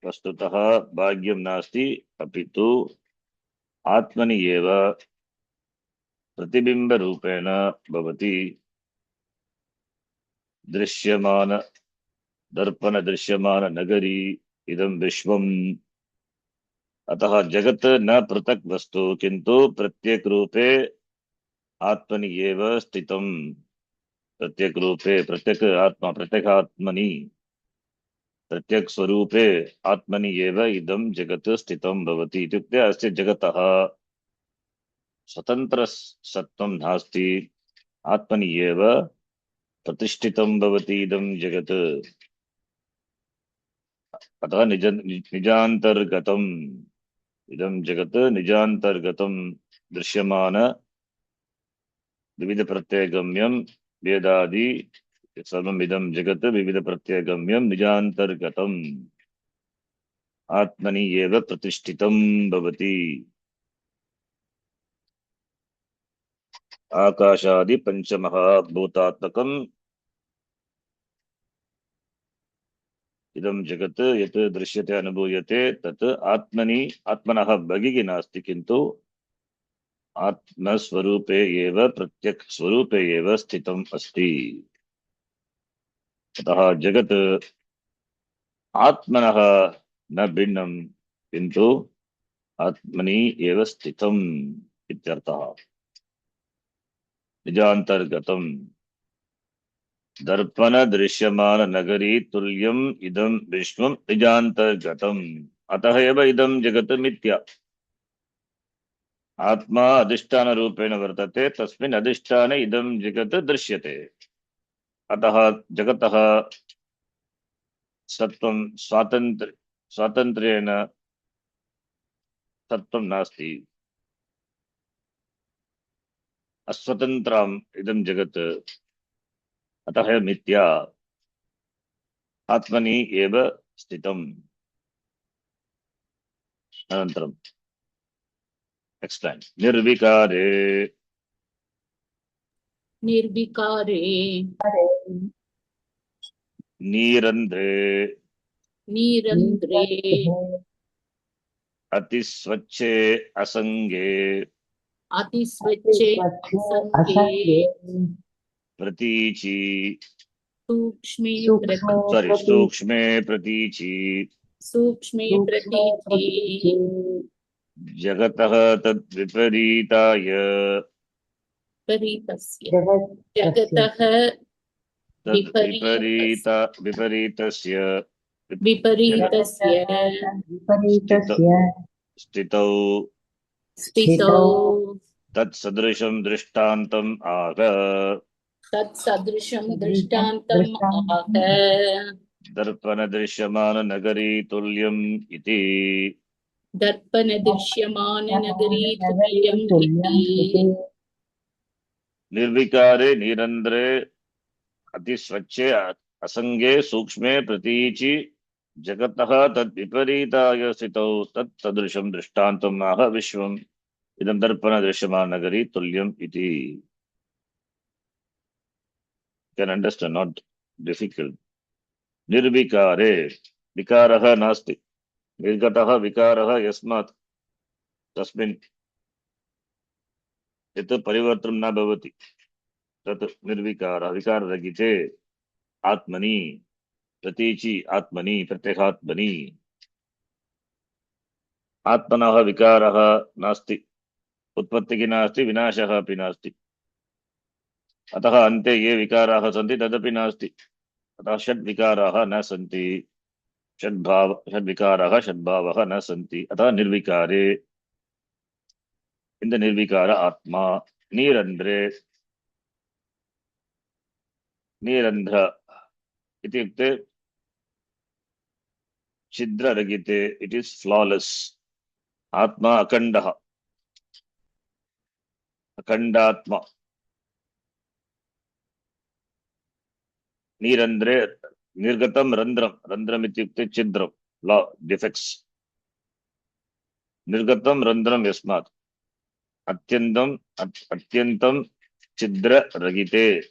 वस्तुतः भाग्यं नास्ति, अपि तु आत्मनि एव प्रतिबिम्बरूपेण भवति। दृश्यमान दर्पण दृश्यमान नगरी इदं विश्वम्। अतः जगत् न पृथक् वस्तु, किन्तु प्रत्येक रूपे आत्मनि एव स्थितम्। प्रत्येक रूपे प्रत्येक आत्मा, प्रत्येक आत्मनि, प्रत्येक स्वरूपे आत्मनि एव इदं जगत् स्थितं भवति। इत्युक्ते अस्य जगतः स्वतंत्र सत्त्वं नास्ति, आत्मनि एव प्रतिष्ठितं भवति इदं जगत्। अतः निजान्तर्गतम् इदं जगत्, निजान्तर्गतं दृश्यमान विविध प्रत्ययगम्यं वेदादि सर्वम् इदं जगत् विविध प्रत्ययगम्यं निजान्तर्गतम् आत्मनि एव प्रतिष्ठितं भवति। आकाशादि पंचमहाभूतात्मकम् इदं जगत् यत् दृश्यते अनुभूयते तत् आत्मनि, आत्मनः बहिः नास्ति, किन्तु आत्मस्वरूपे एव, प्रत्यक् स्वरूपे एव स्थितम् अस्ति। अतः जगत् आत्मनः न भिन्नं, किन्तु आत्मनि एव स्थितम् इत्यर्थः। निजान्तर्गतम् दर्पण दृश्यमान नगरी तुल्यम् इदं विश्वम् निजान्तर्गतम्। अतः एव इदं जगत् मिथ्या। आत्मा अधिष्ठान रूपेण वर्तते, तस्मिन् अधिष्ठाने इदं जगत् दृश्यते। अतः जगतः सत्त्वं स्वातन्त्र्येण सत्त्वं नास्ति, अस्वतन्त्रम् इदं जगत्, अतः मिथ्या, आत्मनि एव स्थितम्। अनन्तरं नेक्स्ट टाइम निर्विकारे निर्विकारे नीरन्ध्रे निरन्ध्रे अतिस्वच्छे असंगे अतिस्वच्छे संगे प्रतीचि सूक्ष्मे सूक्ष्मे प्रतीचि सूक्ष्मे प्रतीचि जगतः तद् विपरीताय विपरीतस्य जगतः तद् विपरीतस्य विपरीतस्य स्थितौ स्थितौ तत्सदृशं दृष्टान्तम् आह तत्सदृशं दृष्टान्तम् आह दर्पण दृश्यमान नगरी तुल्यम् इति। दर्पण दृश्यमान नगरी तुल्यम् इति। निर्विकारे निरंद्रे अतिस्वच्छे असंगे सूक्ष्मे प्रतीचि जगतः तद् विपरीताय स्थितौ तत् सदृशं दृष्टान्तम् आह विश्वम् इदं दर्पण दृश्यमान नगरी तुल्यम् इति। Can understand, not difficult. निर्विकारे विकारः नास्ति, निर्गतः विकारः यस्मात् तस्मिन् यत् परिवर्तनं न भवति तत् निर्विकारः। विकाररहिते आत्मनि प्रतीचि आत्मनि प्रत्यगात्मनि आत्मनः विकारः नास्ति, उत्पत्तिः नास्ति, विनाशः अपि नास्ति। अतः अन्ते ये विकाराः सन्ति तदपि नास्ति। अतः षड् विकाराः न सन्ति, षड्विकाराः षड्भावः न सन्ति। अतः निर्विकारे, इन् द निर्विकार आत्मा। नीरन्ध्रे नीरन्ध्र इत्युक्ते Chidra Ragite, it is flawless. Atma Akandaha, Akandatma. Nirandre, Nirgatam Randram, Randram ityukte Chidram, law, defects. Nirgatam Randram Yasmat, Atyantam Chidra Ragite,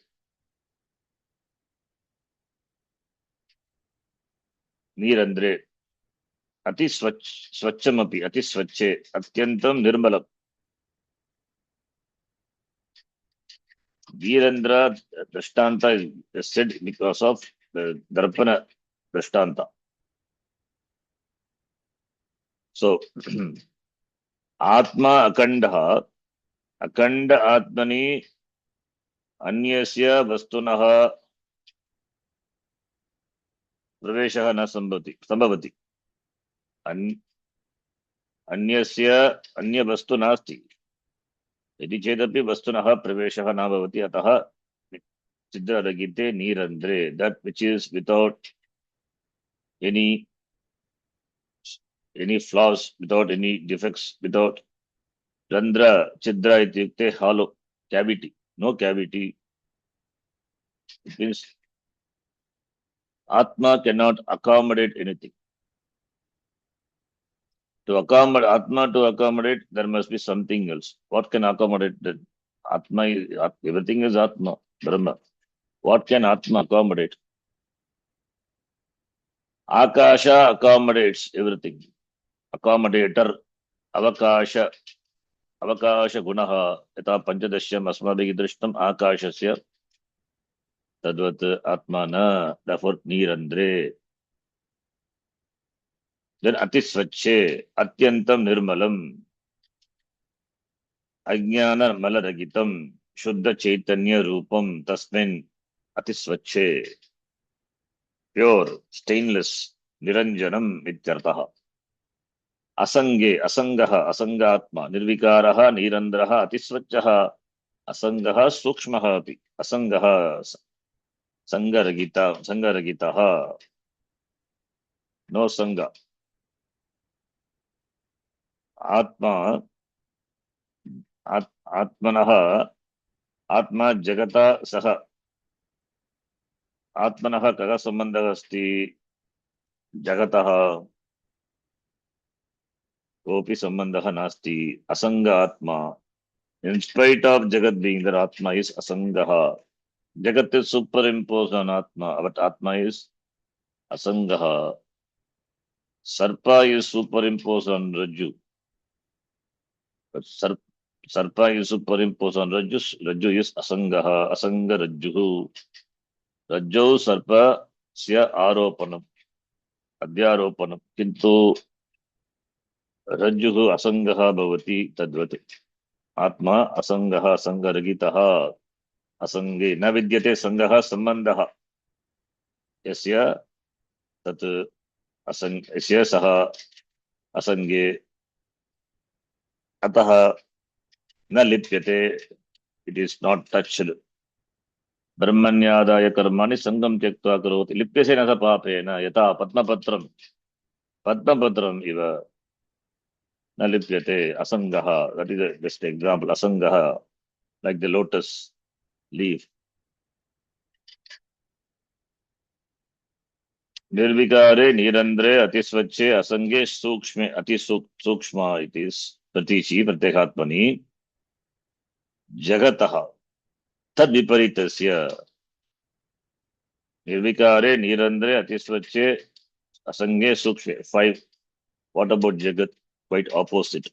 Nirandre, Ati Swachamapi, Ati Swache, Atyantam Nirmalam. Virendra Dashtanta is said because of the Darpana Dashtanta. So, Atma Akandaha, Akanda Atmani Anyasya Vastunah Praveshah na Sambhavati. Anyasya Anya Vastu Nasti. यदि चेदपि वस्तुनः प्रवेशः न भवति अतः चिद्ररगिते नीरन्ध्रे that which is without any flaws, without any defects, without randra chidra ityukte hollow cavity, no cavity. It means Atma cannot accommodate anything. To accommodate Atma, to accommodate, there must be something else. What can accommodate that? Atma, everything is Atma, Brahma. What can Atma accommodate? Akasha accommodates everything. Accommodator, Avakasha, Avakasha Gunaha, Yata Panchadashyam Asmabhigi Drishtam Akashasya Tadvat Atmana, therefore Nirandre. Then Atisvache, Atyantam Nirmalam, Ajnana Malaragitam, Shuddha Chaitanya Rupam, Tasmin, Atisvache, pure, stainless, Niranjanam Mityartaha. Asange, Asangaha, Asangatma, Nirvikaraha, Nirandraha, Atisvachaha, Asangaha, Sukshmaha api, Asangaha, Sangaragitaha, no Sanga. Atma, Atmanaha, Atma Jagata Saha, Atmanaha Kaga Sambandha Asti, Jagataha, Kopi Sambandha Nasti, Asanga Atma. In spite of Jagat being there, Atma is Asangaha. Jagat is superimposed on Atma, but Atma is Asangaha. Sarpa is superimposed on Rajju. But Sarpa is superimposed on Rajju. Rajju is Asangaha, Asanga Rajjuhu. Rajju Sarpa Sya Aropanam, Adhyaropanam. Kintu Rajjuhu Asangaha Bhavati Tadvati. Atma Asangaha, Sangaragitaha, Asange. Na vidyate Sangaha Sambandaha. Yasya Tat Yasya Saha Asange. Ataha Na Lipyate. It is not touched. Brahmanyadaya karmani sangam tyaktva karoti. Lipyase na sa papena. Yata Padmapatram iva. Na lipyate asangaha. That is a best example. Asangaha. Like the lotus leaf. Nirvikare, Nirandre, Atisvache, Asange, Sukshme, Sukshma, it is Pratichi, Pratekatmani, Jagataha, Tad Viparitasya, Nirvikare, Nirandre, Atisvache, Asange, Sukshme. 5. What about Jagat? Quite opposite.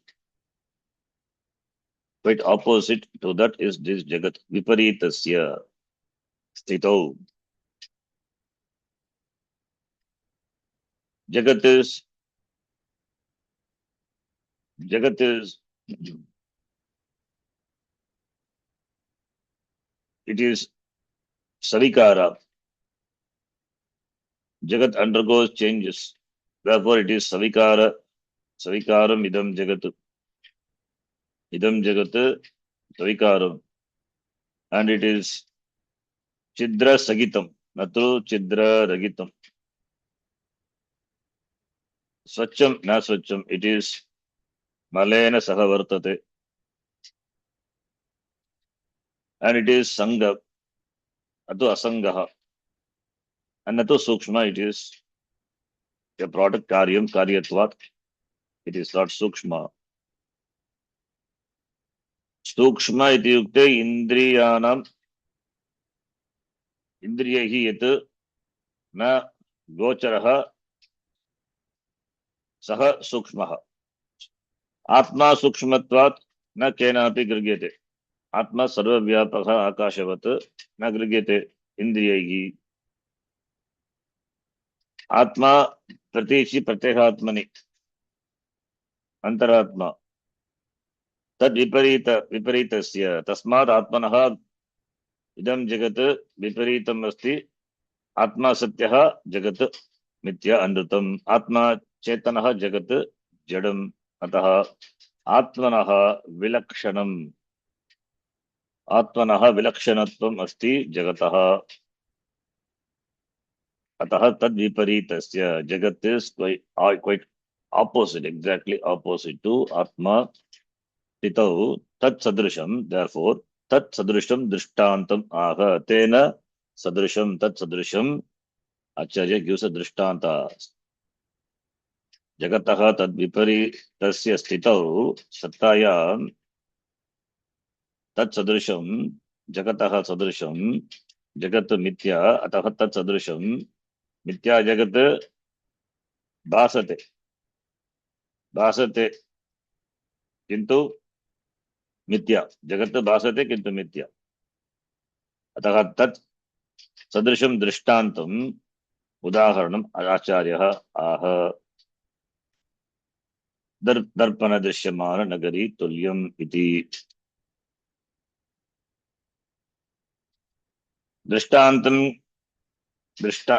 Quite opposite to that is this Jagat. Viparitasya, Sthito. Jagat is, it is Savikara. Jagat undergoes changes. Therefore, it is Savikara. Savikaram idam Jagat. Idam Jagat Savikaram. And it is Chidra Sagitam. Natu Chidra Ragitam. स्वच्छं न स्वच्छम्, it is मलेन सह वर्तते, and it is sangha, अतो असंगः, and अतो सूक्ष्म, it is a product karyam karyatvat, it is not सूक्ष्म. सूक्ष्म इत्युक्ते इन्द्रियाणाम्, इन्द्रियैः यत् न गोचरः सः सूक्ष्मः. आत्मा सूक्ष्मत्वात् न केनापि गृह्यते. आत्मा सर्वव्यापकः आकाशवत् न गृह्यते इन्द्रियैः. आत्मा प्रतीचि प्रत्येगात्मनि अंतरात्मा तद् विपरीतस्य, तस्मात् आत्मनः इदं जगत् विपरीतम् अस्ति. आत्मा सत्यः, जगत् मिथ्या अनृतम्. आत्मा चेतनः, जगत् जडम्. अतः आत्मनः विलक्षणम्, आत्मनः विलक्षणत्वम् अस्ति जगतः. अतः तद् विपरीतस्य, जगत् is quite opposite, exactly opposite to atma. तितौ तत् सदृशं, therefore तत् सदृशं दृष्टान्तम् आह. तेन सदृशं तत् सदृशम्, आचार्य gives a दृष्टान्त. जगतः तद् विपरीतस्य स्थितौ सत्तायां तत् सदृशं, जगतः सदृशं, जगत् मिथ्या. अतः तत् सदृशं मिथ्या जगत् भासते, भासते किन्तु मिथ्या. जगत् भासते किन्तु मिथ्या. अतः तत् सदृशं दृष्टान्तम् उदाहरणम् आचार्यः आह. दर्पण दृश्यमान नगरी तुल्यम् इति.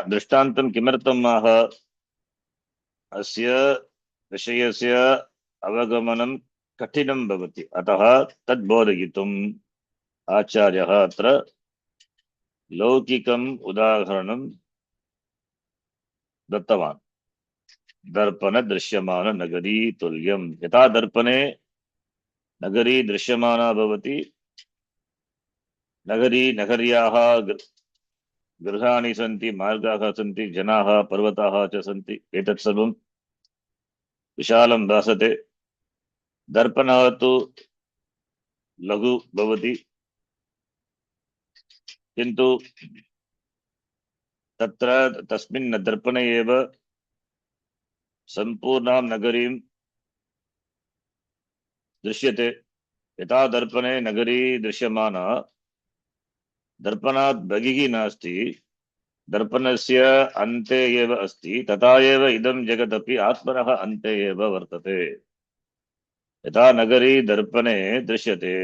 दृष्टान्तं किमर्थम् आह? अस्य विषयस्य अवगमनं कठिनं भवति. अतः तद् बोधयितुम् आचार्यः अत्र लौकिकम् उदाहरणं दत्तवान्. दर्पण दृश्यमान नगरी तुल्यम्. यथा दर्पणे नगरी दृश्यमाना भवति, नगरी नगर्याः गृहाणि सन्ति, मार्गाः सन्ति, जनाः, पर्वताः च सन्ति. एतत् सर्वं विशालं भासते. दर्पणः तु लघु भवति, किन्तु तत्र तस्मिन् दर्पणे एव सम्पूर्णां नगरीं दृश्यते. यथा दर्पणे नगरी दृश्यमाना, दर्पणात् बहिः नास्ति, दर्पणस्य अन्ते एव अस्ति, तथा एव इदं जगदपि आत्मनः अन्ते एव वर्तते. यथा नगरी दर्पणे दृश्यते,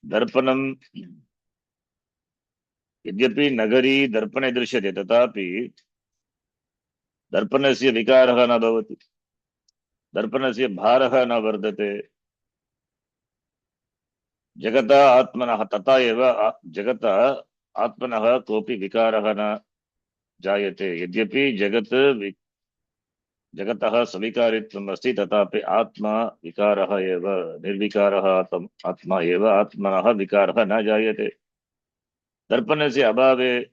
दर्पणं यद्यपि नगरी दर्पणे दृश्यते, तथापि दर्पणस्य विकारः न भवति, दर्पणस्य भारः न वर्धते. जगता आत्मनः तथा एव जगता आत्मनः कोऽपि विकारः न जायते. यद्यपि जगतः सविकारित्वम् अस्ति, तथापि आत्मा विकारः एव, निर्विकारः आत्मा एव. आत्मनः विकारः न जायते. दर्पणस्य अभावे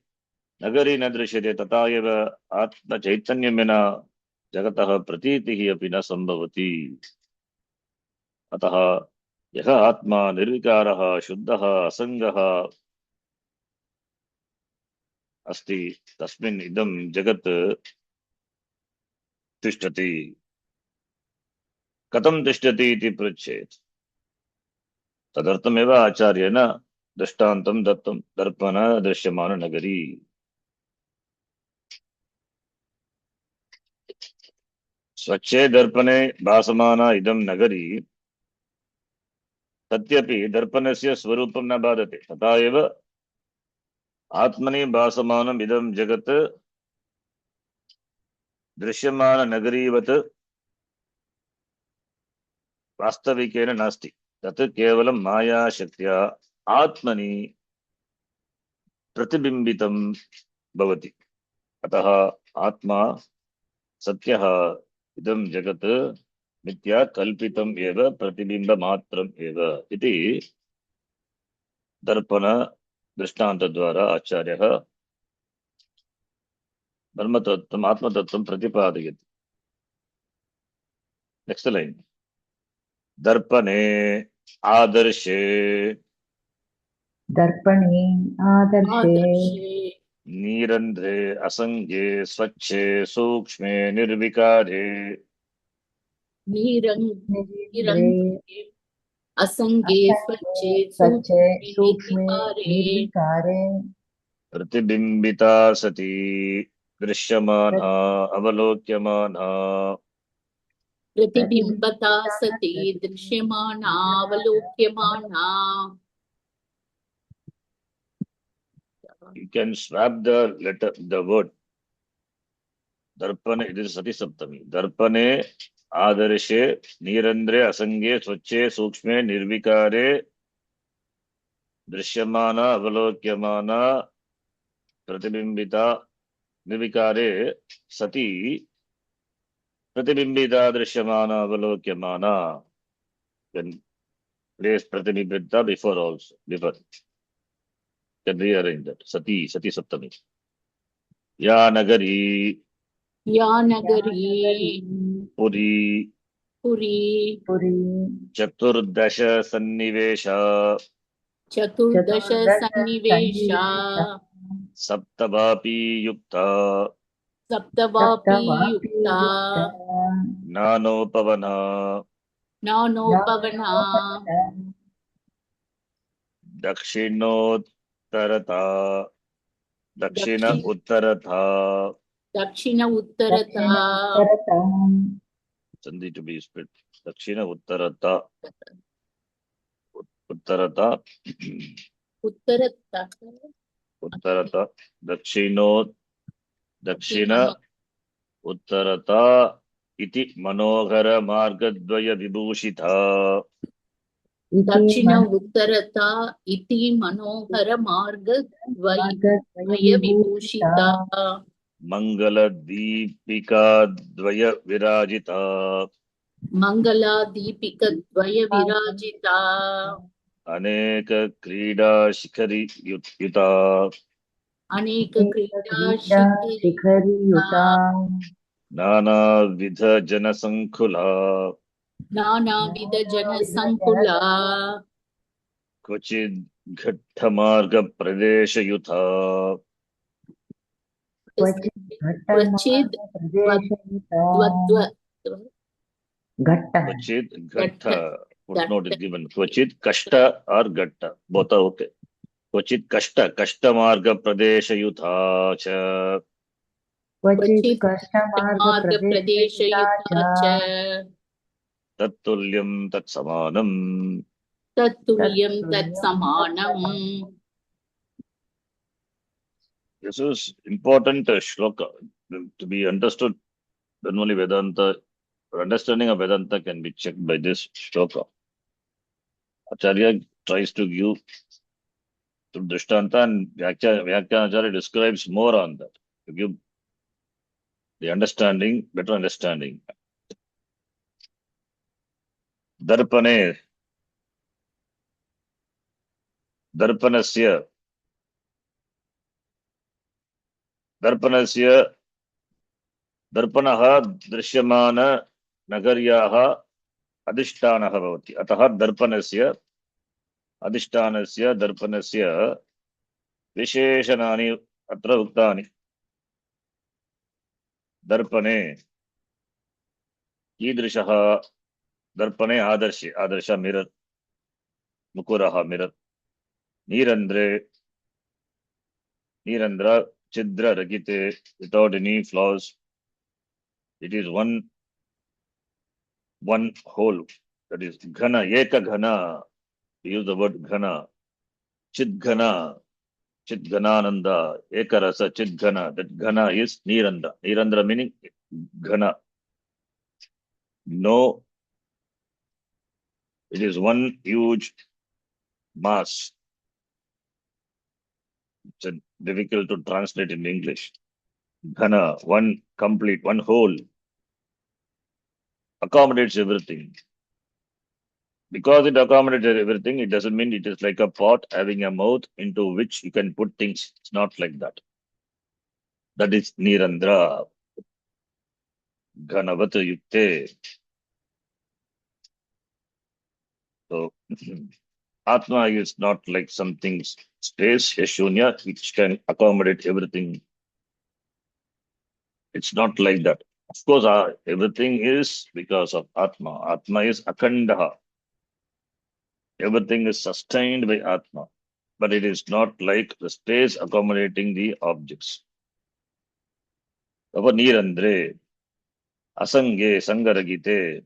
नगरी न दृश्यते, तथा एव आत्मचैतन्यं विना जगतः प्रतीतिः अपि न सम्भवति. अतः यः आत्मा निर्विकारः, शुद्धः, असङ्गः अस्ति, तस्मिन् इदं जगत् तिष्ठति. कथं तिष्ठति इति पृच्छेत्, तदर्थमेव आचार्येण दृष्टान्तं दत्तं. दर्पण दृश्यमान नगरी. स्वच्छे दर्पणे भासमाना इदं नगरी, तथ्यपि दर्पणस्य स्वरूपं न बाधते. तथा एव आत्मनि भासमानम् इदं जगत् दृश्यमान नगरीवत् वास्तविकेन नास्ति. तत् केवलं मायाशक्त्या आत्मनि प्रतिबिम्बितं भवति. अतः आत्मा सत्यः इदं जगत् मिथ्या कल्पितम् एव प्रतिबिम्बमात्रम् एव इति दर्पण दृष्टान्तद्वारा आचार्यः ब्रह्मतत्त्वम् आत्मतत्त्वं प्रतिपादयति. Next line. दर्पणे आदर्शे दर्पणे आदर्शे आदर्शे नीरन्ध्रे असंज्ञे स्वच्छे सूक्ष्मे निर्विकारे निरङ्गे असङ्गे स्वच्छे स्वच्छे सूक्ष्मे सूक्ष्मे निर्विकारे प्रतिबिम्बिता सती दृश्यमाना अवलोक्यमाना प्रतिबिम्बता सती दृश्यमानावलोक्यमाना. You can swap the letter, the word. Darpane, it is Sati Saptami. Darpane, Adarshe, Nirandre, Asange, Swache, Sukshme, Nirvikare, Drishyamana, Avalokyamana, Pratibimbita, Nirvikare, Sati, Pratibimbita, Drishyamana, Avalokyamana. Then place Pratibimbita before also, before. Can rearrange that. Sati, Sati Saptami. Ya Nagari, या नगरी Puri, Puri Puri चतुर्दश सन्निवेश चतुर्दश सन्निवेशा सप्तवापी युक्ता सप्तवापी युक्ता ज्ञानोपवना ज्ञानोपवना दक्षिणोत्तरता दक्षिण दक्षिण उत्तरथा दक्षिण उत्तरता संधि to be split दक्षिण उत्तरता उत्तरता उत्तरता उत्तरता दक्षिण उत्तरता इति मनोहर मार्गद्वय विभूषिता दक्षिण उत्तरता इति मनोहर मार्ग द्वय विभूषिता मंगलदीपिका द्वय विराजिता मंगला दीपिक द्वय विराजिता अनेक क्रीडा शिखरी युता अनेक क्रीडा शिखरी युता नानाविध जनसंकुला नानाविध जनसंकुला क्वचिद् घट्टमार्ग प्रदेशयुता क्वचिद् क्वचिद् घट्ट footnote is given क्वचिद् कष्ट or घट्ट both are okay क्वचिद् कष्टमार्ग प्रदेशयुता च क्वचित् कष्टमार्ग प्रदेशयुता च तत्तुल्यं तत्समानम् तत्तुल्यं तत्समानम्. This is important shloka to be understood. Normally Vedanta, understanding of Vedanta can be checked by this shloka. Acharya tries to give through Drishtanta and Vyakhyanacharya describes more on that to give the understanding, better understanding. Darpane, Darpanasya, दर्पणः दृश्यमान नगर्याः अधिष्ठानः भवति अतः दर्पणस्य अधिष्ठानस्य दर्पणस्य विशेषणानि अत्र उक्तानि दर्पणे कीदृशः दर्पणे आदर्श mirror मुकुरः mirror नीरंद्र छिद्र रहिते without any flaws. It is one whole, that is ghana, eka ghana. We use the word ghana. Chid ghanananda, eka rasa chid ghana. That ghana is nirandra meaning ghana. No, it is one huge mass. It's difficult to translate in English. Ghana, one complete, one whole, accommodates everything. Because it accommodates everything, it doesn't mean it is like a pot having a mouth into which you can put things. It's not like that. That is Nirandra. Ghanavata Yukte. So Atma is not like something space, Yashunya, which can accommodate everything. It's not like that. Of course, everything is because of Atma. Atma is Akhandaha. Everything is sustained by Atma. But it is not like the space accommodating the objects. Tava Nirandre, Asange, Sangaragite,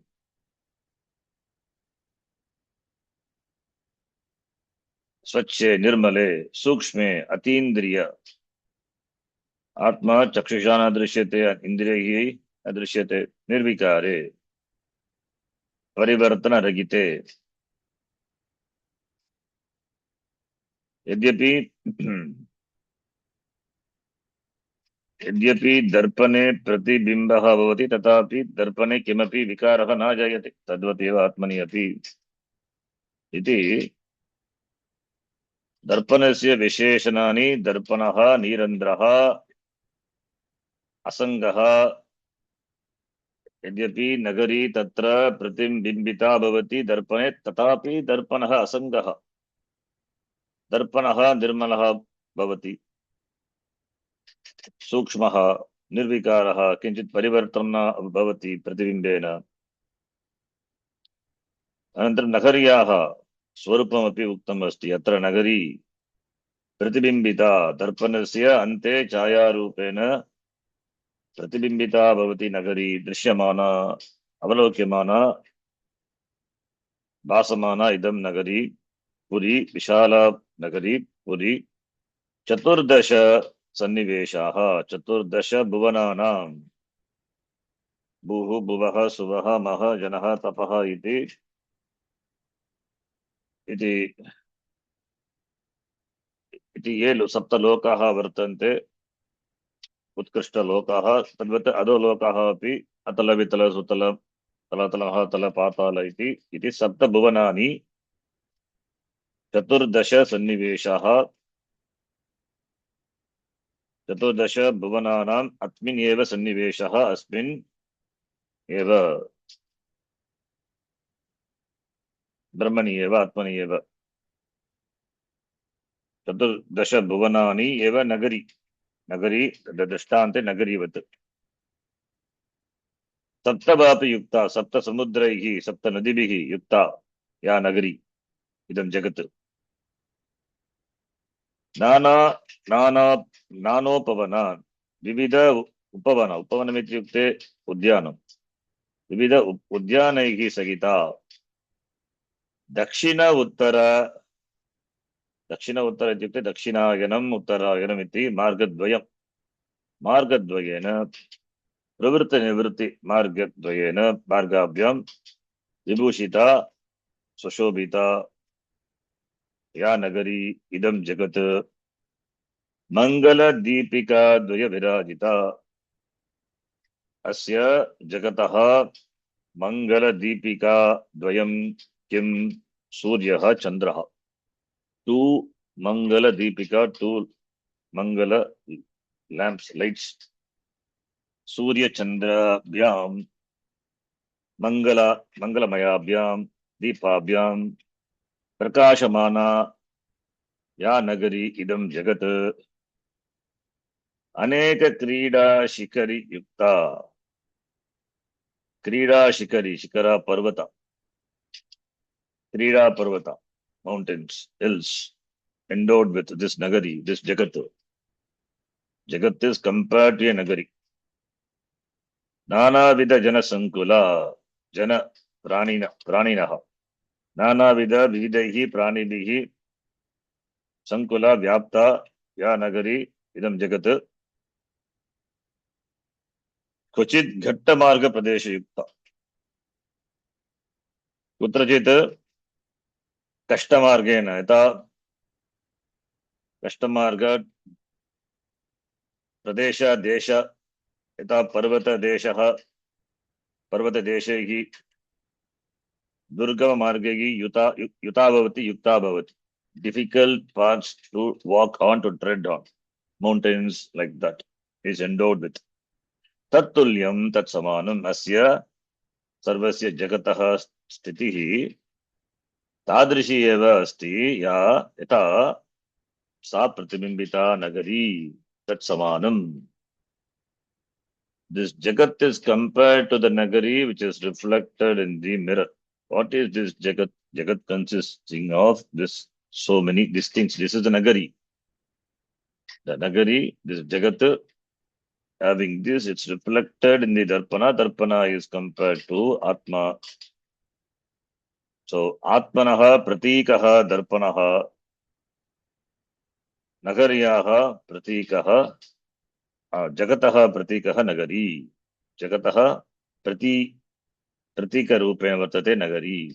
Swache, Nirmale, Sukshme, Atindriya, Atma, Chakshishana Drishyate, Indriyahi, Adrishyate, Nirvikare, Parivartana Ragite, यद्यपि यद्यपि दर्पणे प्रतिबिम्बः भवति तथापि दर्पणे किमपि विकारः न जायते तद्वदेव आत्मनि अपि इति दर्पणस्य विशेषणानि दर्पणः निरन्ध्रः असङ्गः यद्यपि नगरी तत्र प्रतिबिम्बिता भवति दर्पणे तथापि दर्पणः असङ्गः दर्पणः निर्मलः भवति सूक्ष्मः निर्विकारः किञ्चित् परिवर्तनं भवति प्रतिबिम्बेन अनन्तरं नगर्याः स्वरूपमपि उक्तम् अस्ति अत्र नगरी प्रतिबिम्बिता दर्पणस्य अन्ते छायारूपेण प्रतिबिम्बिता भवति नगरी दृश्यमाना अवलोक्यमाना भासमाना इदं नगरी पुरी विशाला नगरी पुरी चतुर्दश सन्निवेशाः चतुर्दश भुवनानां भूः भुवः सुवः मः जनः तपः इति ये सप्तलोकाः वर्तन्ते उत्कृष्टलोकाः तद्वत् अधोलोकाः अपि अतल वितल सुतल तलतलः तल पाताल इति सप्तभुवनानि चतुर्दश सन्निवेशाः चतुर्दश भुवनानाम् अस्मिन् एव सन्निवेशः अस्मिन् एव ब्रह्मणि एव आत्मनि एव चतुर्दश भुवनानि एव नगरी नगरी दृष्टान्ते नगरीवत् सप्तवापि युक्ता सप्त समुद्रैः सप्त नदीभिः युक्ता या नगरी इदं जगत् नाना नाना नानोपवना विविध उपवन उपवनम् इत्युक्ते उद्यानं विविध उद्यानैः सहिता दक्षिण उत्तर इत्युक्ते दक्षिणायनम् उत्तरायणम् इति मार्गद्वयेन प्रवृत्तिनिवृत्ति मार्गद्वयेन मार्गाभ्यां विभूषिता सुशोभिता या नगरी इदं जगत् मंगलदीपिका द्वय विराजिता अस्य जगतः मंगलदीपिका द्वयं किं सूर्यः चन्द्रः टू मंगलदीपिका टू मंगल लैंप्स लाइट्स सूर्य चंद्राभ्यां मंगलमयाभ्यां दीपाभ्यां प्रकाशमाना या नगरी इदं जगत् अनेक क्रीडा शिखरी युक्ता क्रीडा शिखरी शिखरा पर्वत क्रीडा पर्वत mountains hills endowed with this nagari this jagat is compared to a nagari नाना विध जन संकुला जन प्राणिनः नाना विध विविधैः प्राणिभिः संकुला व्याप्ता या नगरी इदं जगत् क्वचित् घट्टमार्ग प्रदेशयुक्ता कुत्रचित् कष्टमार्गेण यथा कष्टमार्ग प्रदेश देश यथा पर्वतदेशः पर्वतदेशैः दुर्गममार्गैः युता भवति युक्ता भवति. Difficult paths to walk on, to tread on. Mountains like that is endowed with. Tattulyam tatsamanam asya sarvasya jagatah sthitihi tadrishi eva asti ya yata sa pratibimbita nagari tatsamanam. This jagat is compared to the nagari which is reflected in the mirror. What is this jagat? Jagat consisting of this so many things. This is the nagari. The nagari, this jagat, having this, it's reflected in the darpana. Darpana is compared to atma. So atmanaha pratikaha darpanaha, nagaryaha pratikaha, jagataha pratikaha nagari. Jagataha pratika rupena vartate nagari.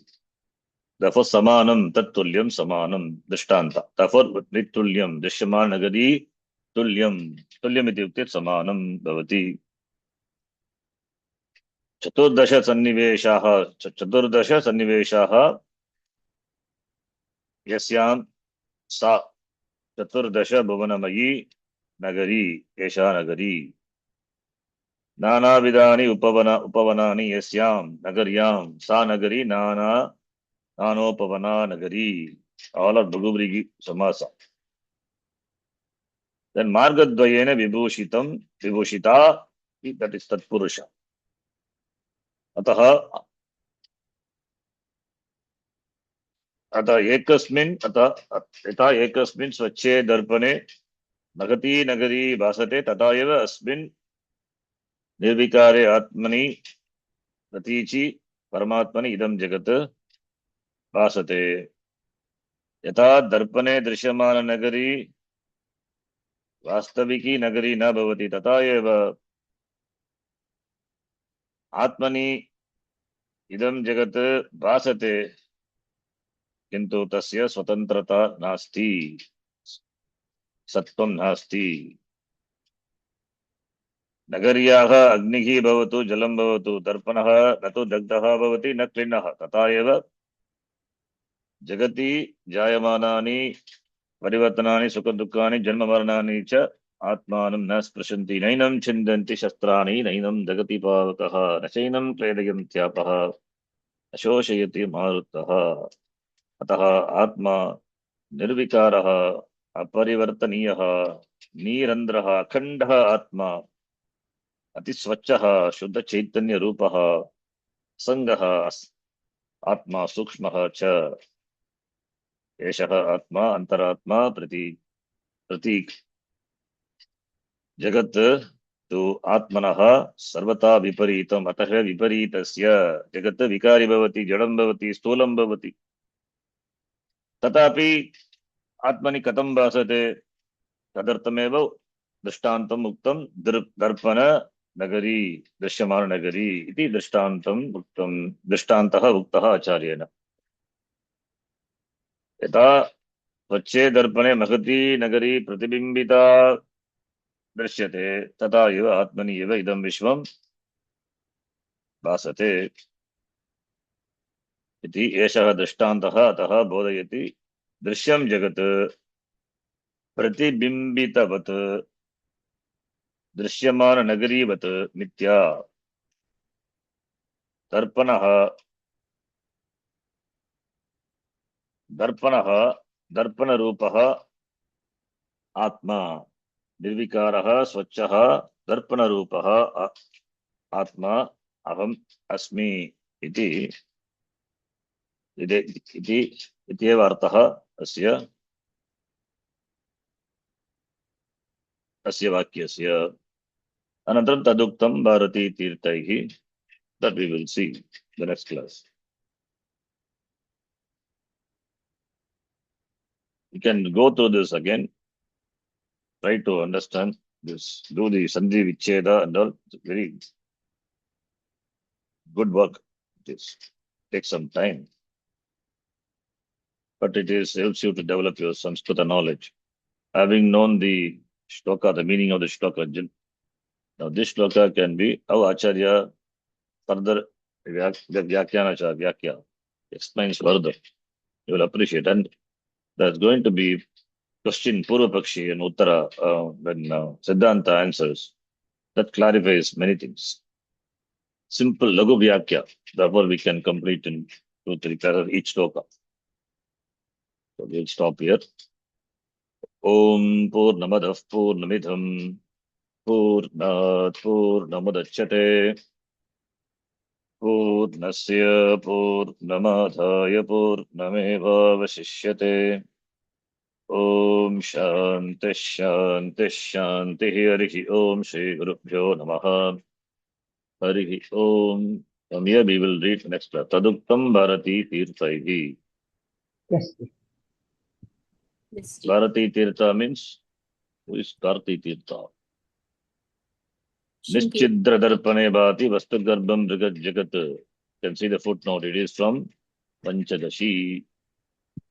Therefore samanam tattulyam samanam drishtanta. Therefore nitulyam drishyama nagari tulyam. Tulyam ityukte samanam bhavati. चतुर्दश सन्निवेशाः यस्यां सा चतुर्दश भुवनमयी नगरी एषा नगरी नानाविधानि उपवनानि यस्यां नगर्यां सा नगरी नानोपवना नगरी. All are Bhagavrihi Samasa. Then Margadvayena Vibhushita, that is Tatpurusha. अतः यथा एकस्मिन् स्वच्छे दर्पणे नगती नगरी भासते तथा एव अस्मिन् निर्विकारे आत्मनि प्रतीचि परमात्मनि इदं जगत् भासते. यथा दर्पणे दृश्यमान नगरी वास्तविकी नगरी न भवति तथा एव आत्मनि इदं जगत् भासते किन्तु तस्य स्वतन्त्रता नास्ति, सत्त्वं नास्ति. नगर्याः अग्निः भवतु जलं भवतु दर्पणः न तु दग्धः भवति न क्लिन्नः. तथा एव जगति जायमानानि परिवर्तनानि सुखदुःखानि जन्ममरणानि च आत्मानं न स्पृशन्ति. नैनं छिन्दन्ति शस्त्राणि नैनं दगति पावकः न चैनं क्लेदयन्त्यापः न शोषयति मारुतः. अतः आत्मा निर्विकारः अपरिवर्तनीयः निरन्ध्रः अखण्डः आत्मा अतिस्वच्छः शुद्धचैतन्यरूपः संगः आत्मा सूक्ष्मः च. एषः आत्मा अंतरात्मा प्रतीक. जगत् तु आत्मनः सर्वथा विपरीतम्. अतः विपरीतस्य जगत् विकारी भवति, जडं भवति, स्थूलं भवति. तथापि आत्मनि कथं भासते तदर्थमेव दृष्टान्तम् उक्तं. दर्पण नगरी दृश्यमान नगरी इति दृष्टान्तम् उक्तं. दृष्टान्तः उक्तः आचार्येण. यथा स्वच्छे दर्पणे महती नगरी प्रतिबिम्बिता दृश्यते तथा एव आत्मनि एव इदं विश्वं भासते इति एषः दृष्टान्तः. अतः बोधयति दृश्यं जगत् प्रतिबिम्बितवत् दृश्यमान नगरीवत् मिथ्या. दर्पणरूपः आत्मा निर्विकारः स्वच्छः दर्पणरूपः आत्मा अहम् अस्मि इति इत्येव अर्थः अस्य वाक्यस्य. अनन्तरं तदुक्तं Bharti तीर्थैः. That we will see the next class. You can go through this again, try to understand this, do the Sandhi Vicheda and all. It's very good work. It takes some time, but it helps you to develop your Sanskrita knowledge. Having known the shloka, the meaning of the shloka. Now this shloka can be how Acharya further Vyakhya explains further. You will appreciate. And there's going to be question Purva Pakshi and Uttara when Siddhanta answers. That clarifies many things. Simple Lagu Vyakhya. Therefore, we can complete in 2-3 paragraphs each shloka. So we'll stop here. Om Purnamadah Purnamidham Purnat Purnamudachyate Purnasya Purnamadhaya Purnamevavashishyate. Om Shanti Shanti Shanti Harihi Om Shri Gurubhyo Namaha. Harihi Om. From here we will read next class. Taduktam Bharati Tirthaihi. Yes. Yes, ji. Bharati Tirtha means who is Karti Tirtha? Shrinki. Nischidra Darpane Bhati Vastu Garbham Brigat Jagat. You can see the footnote. It is from Panchadashi.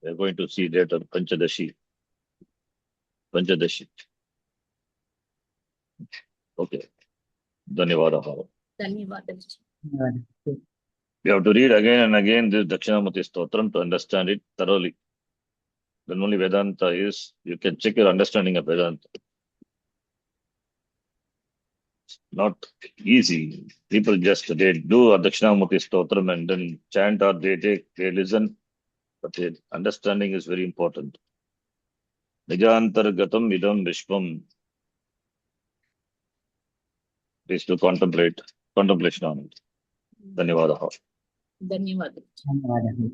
We are going to see later Panchadashi. Panchadashi. Okay. Dhanyavadaha. ಧನ್ಯವಾದಗಳು ji. We have to read again and again this Dakshinamurti Stotram to understand it thoroughly. Then only Vedanta is, you can check your understanding of Vedanta. Not easy. People just, they do a Dakshinamurti Stotram and then chant or they listen. But the understanding is very important. Nijantargatam idam vishwam. Is to contemplation on it. Dhanyavadaha. ಧನ್ಯವಾದಗಳು. ಧನ್ಯವಾದಗಳು.